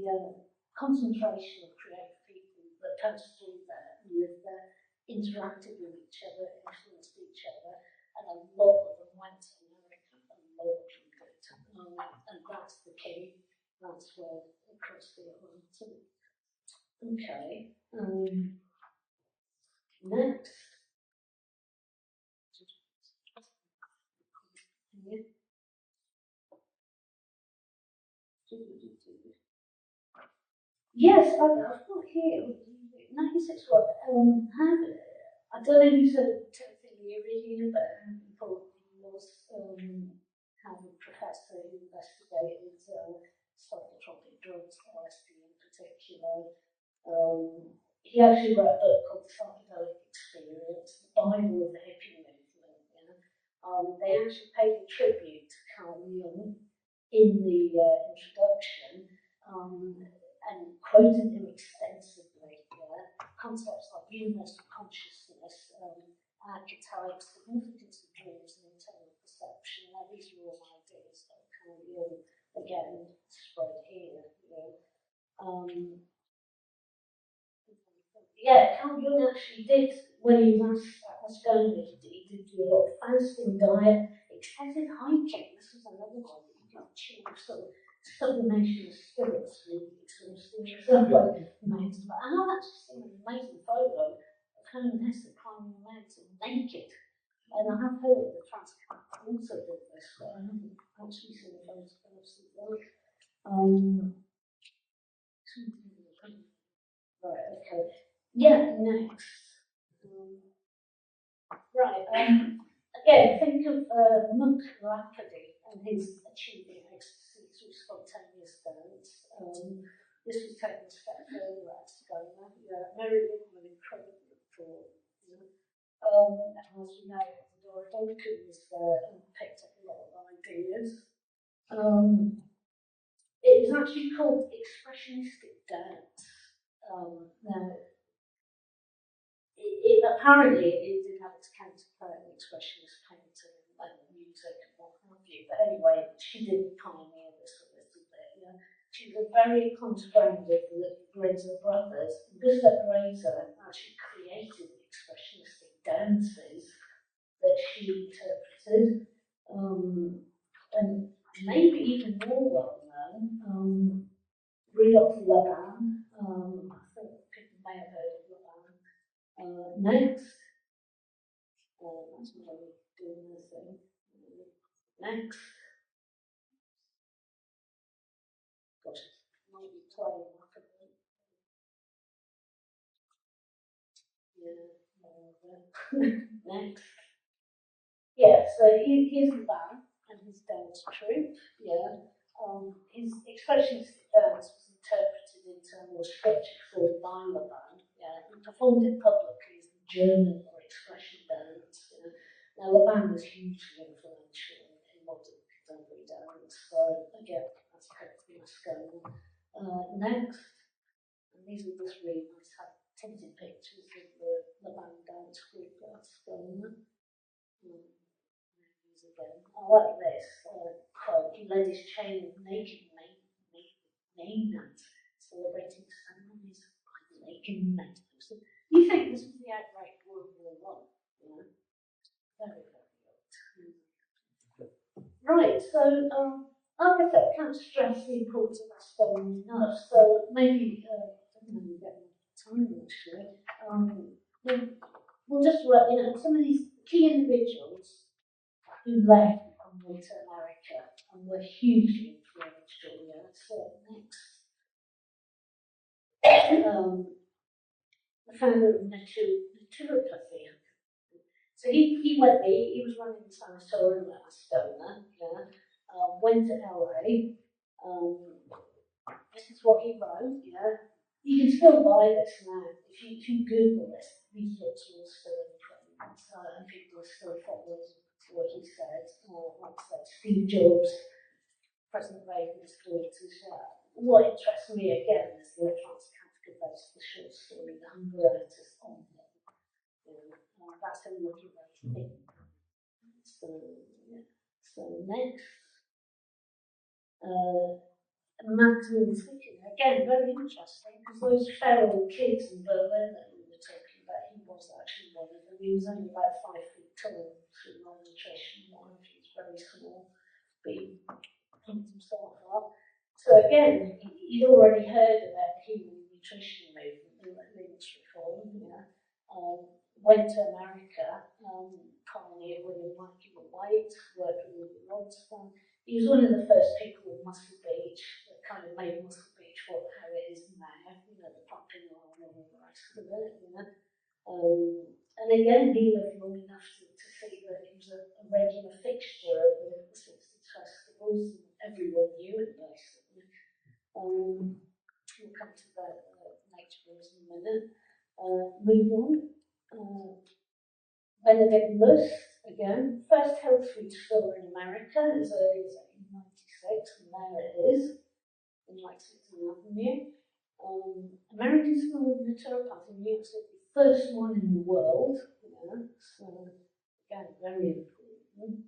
concentration of creative people that passed through there and lived there, interacted with each other, influenced each other, and a lot of them went to America, a lot of them did. And that's the key. That's where it crossed the Atlantic. Okay. Next. Yes, I've got here. 96 what? I don't know who's a technically here, but people was Harvard professor who investigated psychotropic drugs, LSD in particular. He actually wrote a book called The Psychedelic Experience, the Bible of the Hippie Movement. They actually paid a tribute to Carl Jung in the introduction. And quoted him extensively. Concepts like universal consciousness, archetypes, significance of dreams, and internal perception. Now, these are all ideas that kind of again spread here. Carl Jung actually did, when he was at Estonia, he did do a lot of fasting, diet, excessive hiking. This was another one that you could achieve sort of sublimation of spirits with exhausting yourself like mountains. But I've actually seen an amazing photo of Herman Hesse climbing a mountain naked. And I have heard that Transcat also did this, but I haven't actually seen those photos as well. Right, Okay. Yeah, next. Right. Again, think of Monk Lapidary and his achieving ecstasy through spontaneous dance. This was taken a step further at Scona. Mary Woodman, incredible for, as we know, Laura Duncan was there and picked up a lot of ideas. It was actually called expressionistic dance. Now, apparently it did have its counterpart in expressionist painting and music and what have you. But anyway, she did pioneer this a little bit. Yeah. She was very close friend with the Grazer brothers. Gustav Grazer actually created the expressionistic dances that she interpreted. And maybe even more well known, Rudolf Laban. I think people may have heard of Laban. Next. That's what I'm doing this thing. Next. Gosh, it might be playing like a bit. Yeah. Next. Yeah, so here's the band and his dance troupe. Yeah. His expressionistic dance was interpreted into a more structured form by Laban. Yeah. He performed it publicly as the German or expression dance. You know. Now, Laban was hugely influential in modern contemporary dance, so again, that's hopefully a scale. Next, and these are just really nice tinted pictures of the Laban dance group that's going on. Again. I like this quote. He led his chain of naked maidens celebrating sunrise by the lake in meadows. You think this was the outbreak of World War One? Yeah. Very, very old. Right, so like I said, can't stress the importance of Estonian enough. So maybe I don't know, we get time actually. We'll just work, some of these key individuals who left and went to America and were hugely influential. Yeah. So next, the founder of naturopathy. So he was running the sanatorium at Astona, yeah. Went to LA. This is what he wrote, yeah. You can still buy this now. If you Google this, these books are still in print, and people are still following what he said. Like I said, Steve Jobs, President Reagan's daughters. What interests me again is the Franz Kafka based the short story The Hunger Artist on him. That's a lucky way to think. So, yeah. So next. Maximum thinking. Again, very interesting, because those feral kids in Berlin that we were talking about, he was actually one of them. He was only about 5 feet tall, through malnutrition, he was very small, but he pumped himself up. So again, he'd already heard about the human nutrition movement, the Linux reform, went to America, pioneered women working with weight, worked with Ruby Lobster. He was one of the first people in Muscle Beach that kind of made Muscle Beach how it is now, the pumping on and all the rest of it, and again, he lived long enough to see that he was a regular fixture of the 60s festivals, and everyone knew it basically. We'll come to that later in a minute. Move on. Benedict Lust, again, first health food store in America as early as 1896, and there it is, in Lexington Avenue. American School of Naturopathy in New York City, first one in the world, so again, very important.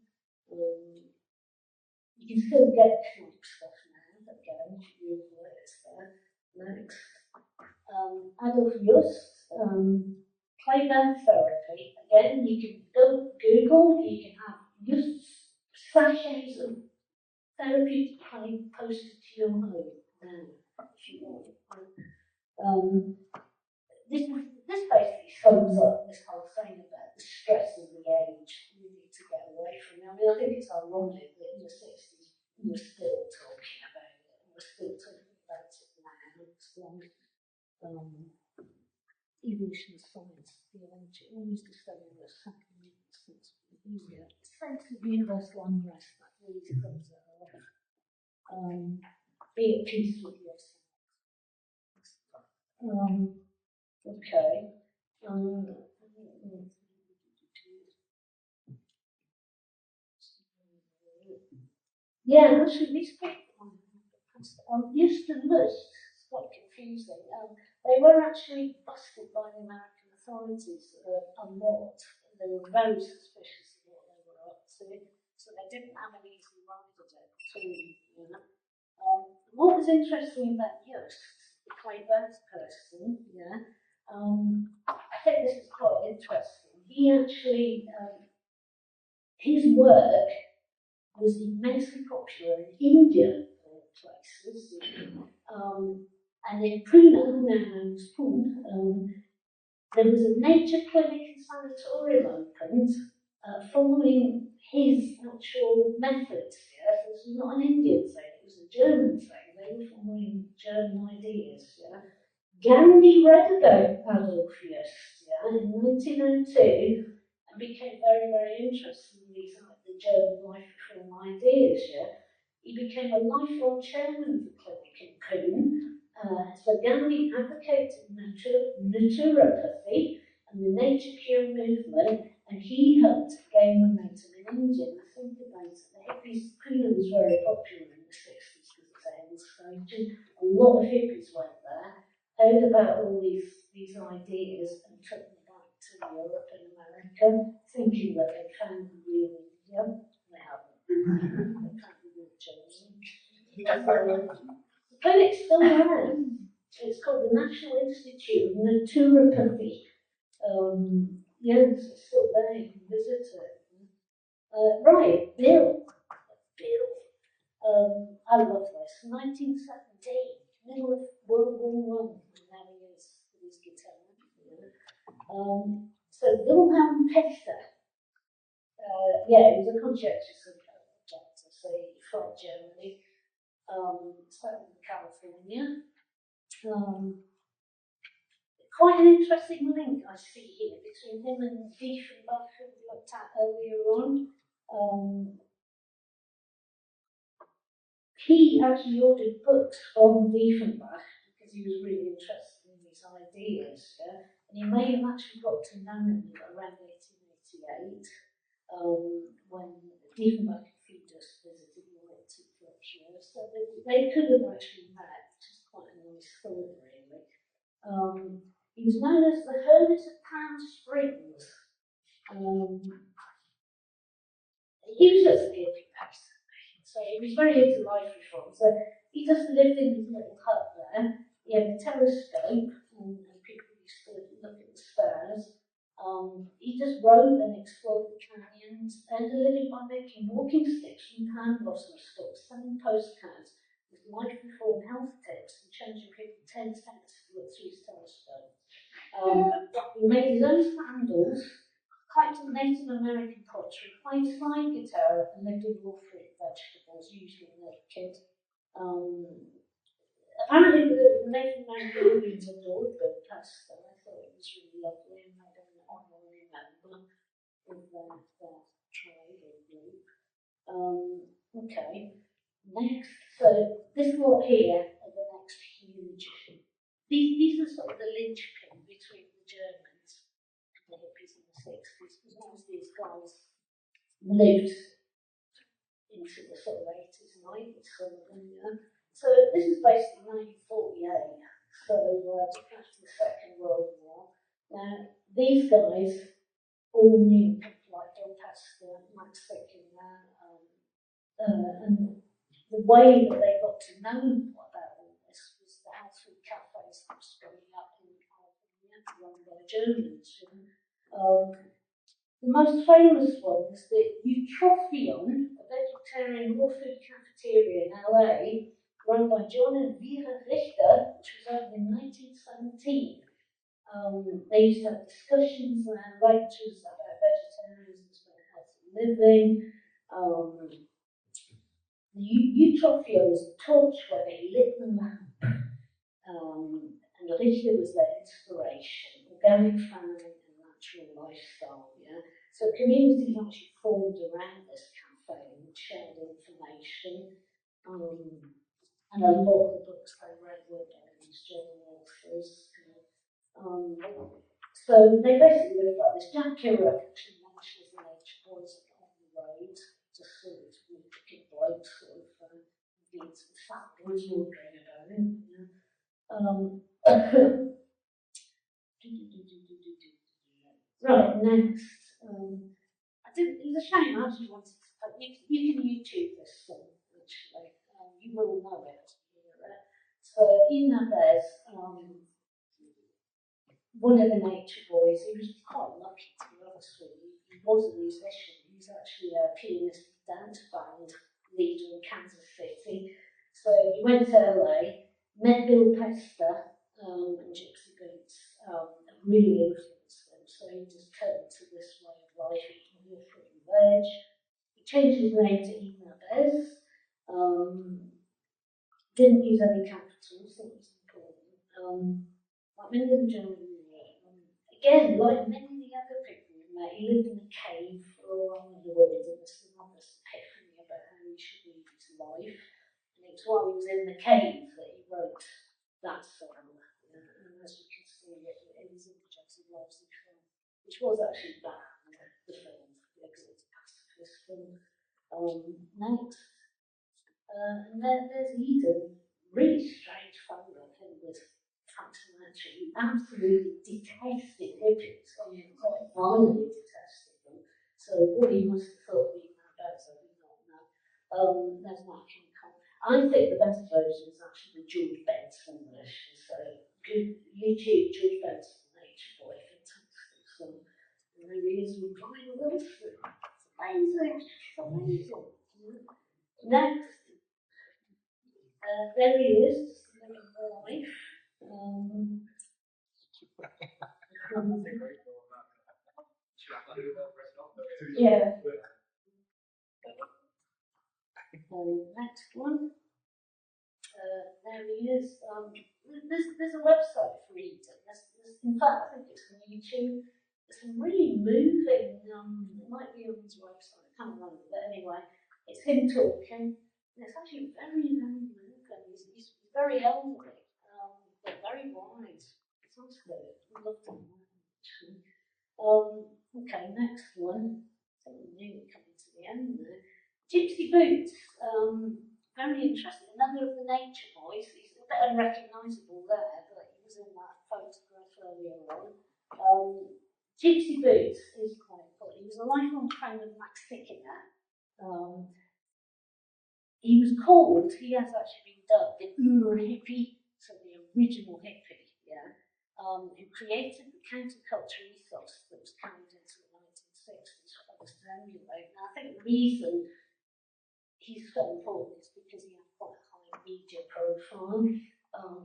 You can still get camp stuff now, again, if you use what it's there. Next. Adolf Just, Playground therapy. Again, you can go Google, you can have just sachets of therapeutic play posted to your home now, if you want. This basically sums up this whole thing about the stress of the age we need to get away from. I mean, I think it's ironic that in the 60s we were still talking about it, and we're still talking about it now. It's like, evolution of science, theology, always to study the second sense of behavior. Sense of universal unrest that really comes out. Be at peace with yourself. Okay. Yeah, actually, these people used to list, it's quite confusing. They were actually busted by the American authorities a lot. They were very suspicious of what they were up to, so they didn't have an easy ride of it at all. You know? What was interesting about Yost, the Quebec person, I think this is quite interesting. He actually, his work was immensely popular in India places. And in Pune, now known as Pune, there was a nature clinic and sanatorium opened following his actual methods. Yeah? So this was not an Indian thing, it was a German thing. They were following German ideas. Yeah? Gandhi read about Adolf Yost in 1902 and became very, very interested in these the German life reform ideas. Yeah? He became a lifelong chairman of the clinic in Pune. So Gandhi advocated naturopathy and the nature cure movement, and he helped gain momentum in India. And I think about it, the hippies, Pune was very popular in the 60s because it's a hill station. A lot of hippies went there, heard about all these ideas, and took them back to Europe and America, thinking that they found the real India. They haven't. They found the real Germany. But it's still around. It's called the National Institute of Naturopathy. Yes, it's still there. You can visit it. Right, Bill. I love this. 1917, middle of World War I. Now he is with his guitar. So Wilhelm Pechter. He was a conscientious objector, so he fled Germany. Settled in California. Quite an interesting link I see here between him and Diefenbach, who we looked at earlier on. He actually ordered books from Diefenbach because he was really interested in his ideas. Yeah? And he may have actually got to know him around 1888 when Diefenbach and Fiedus visited Europe for a few years. So they could have actually met, which is quite a nice thought, really. He was known as the Hermit of Pound Springs. He was just a hippie person, so he was very into life reform. So he just lived in his little hut there. He had a telescope, and people used to look at the stars. He just rode and explored the canyons, earned a living by making walking sticks from pan blossom stalks, selling postcards with life reform health tips, and charging people 10 cents to look through his telescope. He made his own sandals, collected Native American pottery, played slide guitar, and lived in raw fruit vegetables, usually naked. Apparently, the Native American Indians adored the pesto. I thought it was really lovely, and I don't honour remember with their tribe or group. Okay, next. So, this lot here are the next huge. These are sort of the linchpin between the Germans and the hippies in the 60s, because most of these guys lived into the sort of 80s, 90s, some of them, yeah. So this is based in 1948, so just after the Second World War. Now, these guys all knew people like Bill Pastor, Max Sickler, and the way that they got to know about all this was the health food cafes that were springing up in California, run by Germans. The most famous one was the Eutrophion, a vegetarian raw food cafeteria in LA, run by John and Vera Richter, which was opened in 1917. They used to have discussions and lectures about vegetarianism and healthy living. The Eutrophion was a torch where they lit the lamp, and Richter was their inspiration. very family and natural lifestyle, yeah. So communities actually formed around this cafe and shared information. And a lot of the books they read were by these German authors. Um, so they basically lived like this. Jack Kerouac actually mentions the nature boys on the road, just sort of wicked blokes, sort of leads with fat boys wandering about him. Right, next. It was a shame, I actually wanted to. You can YouTube this song, actually. You will know it. So in that there's one of the nature boys. He was quite lucky, to be honest with you. He was a musician. He was actually a pianist dance band leader in Kansas City. So he went to LA, met Bill Pester and Gypsy Boots, that really influenced him. So he just turned to this way of life, eating real fruit and veg. He changed his name to Ina Bez. Didn't use any capitals, that was important. Like many of the German, again, like many of the other people we met, he lived in a cave for a while in the wilderness and had this epiphany about how he should live his life. And it was while he was in the cave that he wrote that song. And as you can see, it was in the Jackson Lives film, which was actually banned, the film, because it's a pacifist film. Next. And then there's Eden, really strange photo of him with Frank Sinatra. He absolutely detested hippies. I mean, quite violently detested them. So what he must have thought of Eden Bez, I do not know. There's Mark King Kong. I think the best version is actually the George Benson version. So YouTube George Benson, Nature Boy, fantastic song. And there he is with Brian Wilson. It's amazing. It's amazing. Next. There he is, living life. Yeah. Next one. There he is. There's a website for Eden. In fact, I think it's on YouTube. There's some really moving. It might be on his website. I can't remember, but anyway, it's him talking. And it's actually very, very moving. He's very elderly, but very wise. It's also I love that one, actually. Okay, next one. I think we're nearly coming to the end there. Gypsy Boots. Very interesting. Another of the nature boys. He's a bit unrecognisable there, but he was in that photograph earlier on. Gypsy Boots is quite important. He was a lifelong friend of Max Sickiner. He was called, he has actually been dubbed the Hippie, so the original hippie, yeah, who created the counterculture ethos that was carried into the 1960s for us to emulate. Now, I think the reason he's so important is because he had quite a high media profile,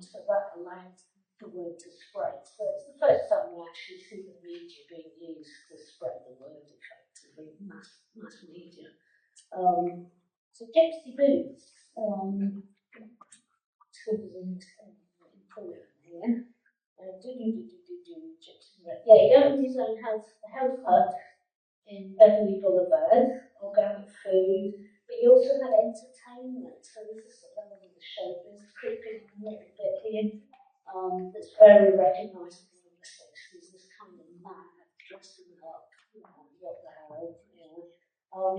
so that allowed the word to spread. So it's the first time we actually see the media being used to spread the word effectively, mass media. So Gypsy Boots, important here. Yeah, he owned his own health hut in Beverly Boulevard, organic food, but he also had entertainment. So this is sort of the showbiz creeping in a little bit here. That's very recognisable in the 60s, this kind of mad dressing up, what the hell,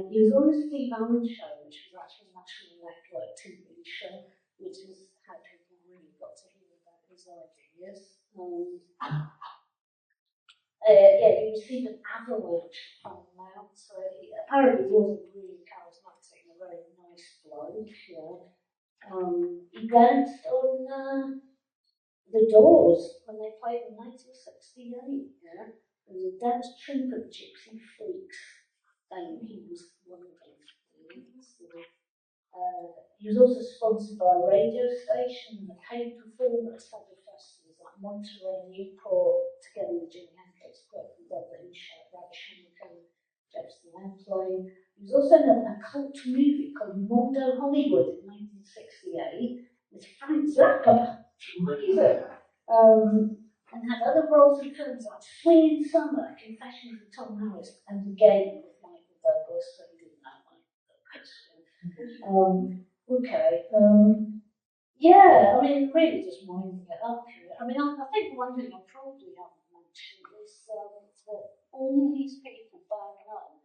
he was on the Steve Allen show, which was actually a national network TV show, which is how people really got to hear about his ideas. He received an avalanche from out, so he apparently wasn't really charismatic and a very nice bloke. He danced on the Doors when they played in 1968. There was a dance troupe of Gypsy Freaks, and he was one of them. He was also sponsored by a radio station and a paid performer at several festivals like Monterey, Newport, together with Jimi Hendrix, Grateful Dead, The Who, Radish and Jefferson Airplane. He was also in a cult movie called Mondo Hollywood in 1968 with Frank Zappa. and had other roles in films like Swinging Summer, Confessions of Tom Harris, and The Game with Michael Douglas, so you didn't know Michael Douglas. Yeah, I mean, really just winding it up here. I mean, I think one thing I probably haven't mentioned is that all these people back up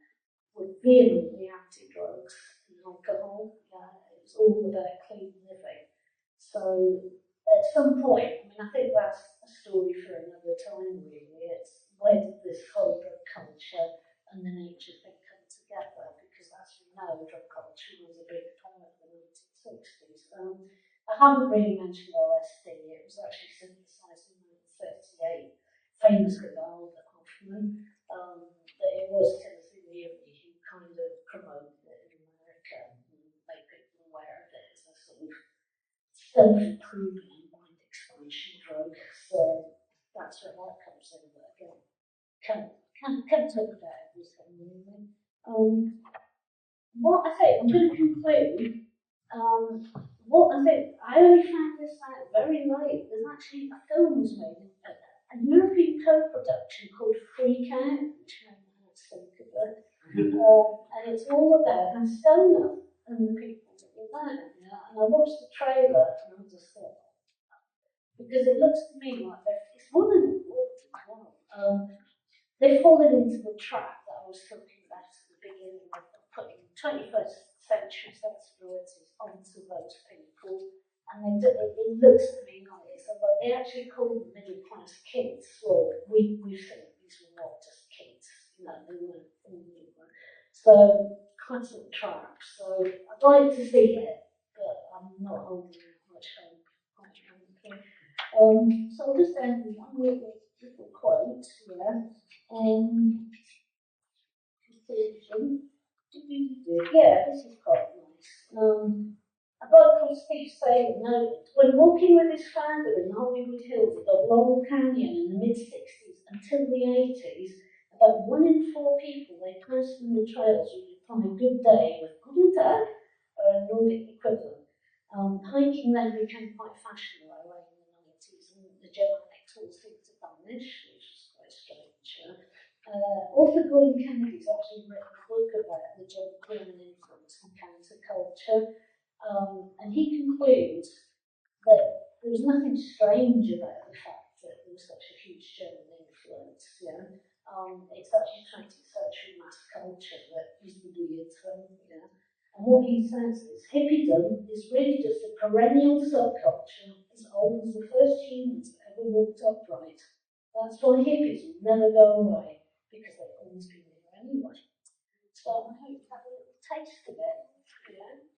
were vehemently anti-drugs and alcohol. It was all about clean living. So at some point, I mean, I think that's a story for another time, really. It's where did this whole drug culture and the nature thing come together? Because as we know, drug culture was a big part of the 1960s. I haven't really mentioned LSD. It was actually synthesized in 1938, famously by Albert Hoffman. But it was Timothy Leary who kind of promoted it in America and made people aware of it as a sort of self-improvement mind expansion drug. So that's where that comes in. But again, can't talk about everything really. What I think I'm going to conclude. What I think I only found this out very late. There's actually a film was made, a European co-production called Freak Out, which made me think of it. And it's all about Estonia and the people that were there. Yeah? And I watched the trailer and I just thought, because it looks to me like it's women as well. They've fallen into the trap that I was talking about at the beginning of putting 21st century sensibilities onto those people. And it looks to me like it's like they actually call them middle class kids. Well, we think these were not just kids, you know, they weren't all new. So, classic trap. So, I'd like to see it, but I'm not holding out much hope, quite frankly. So I'll just end with one little quote here. Conclusion. Yeah, this is quite nice. A bloke called Steve Sagan noted, when walking with his father in the Hollywood Hills above Laurel Canyon in the mid-60s until the 80s, about 1 in 4 people they passed on the trails would reply good day with guten Tag, or a Nordic equivalent. Hiking then became quite fashionable around the 90s, and the Germanics all seemed to vanish, which is quite strange. Author Gordon Kennedy's actually written a book about the German influence on counterculture, and he concludes that there was nothing strange about the fact that there was such a huge German influence. Yeah? It's actually 20th century mass culture that is the weird thing. Yeah? And what he says is hippiedom is really just a perennial subculture as old as the first humans that ever walked upright. That's why hippies will never go away, because they've always been there anyway. So I hope you have a little taste of it. Yeah.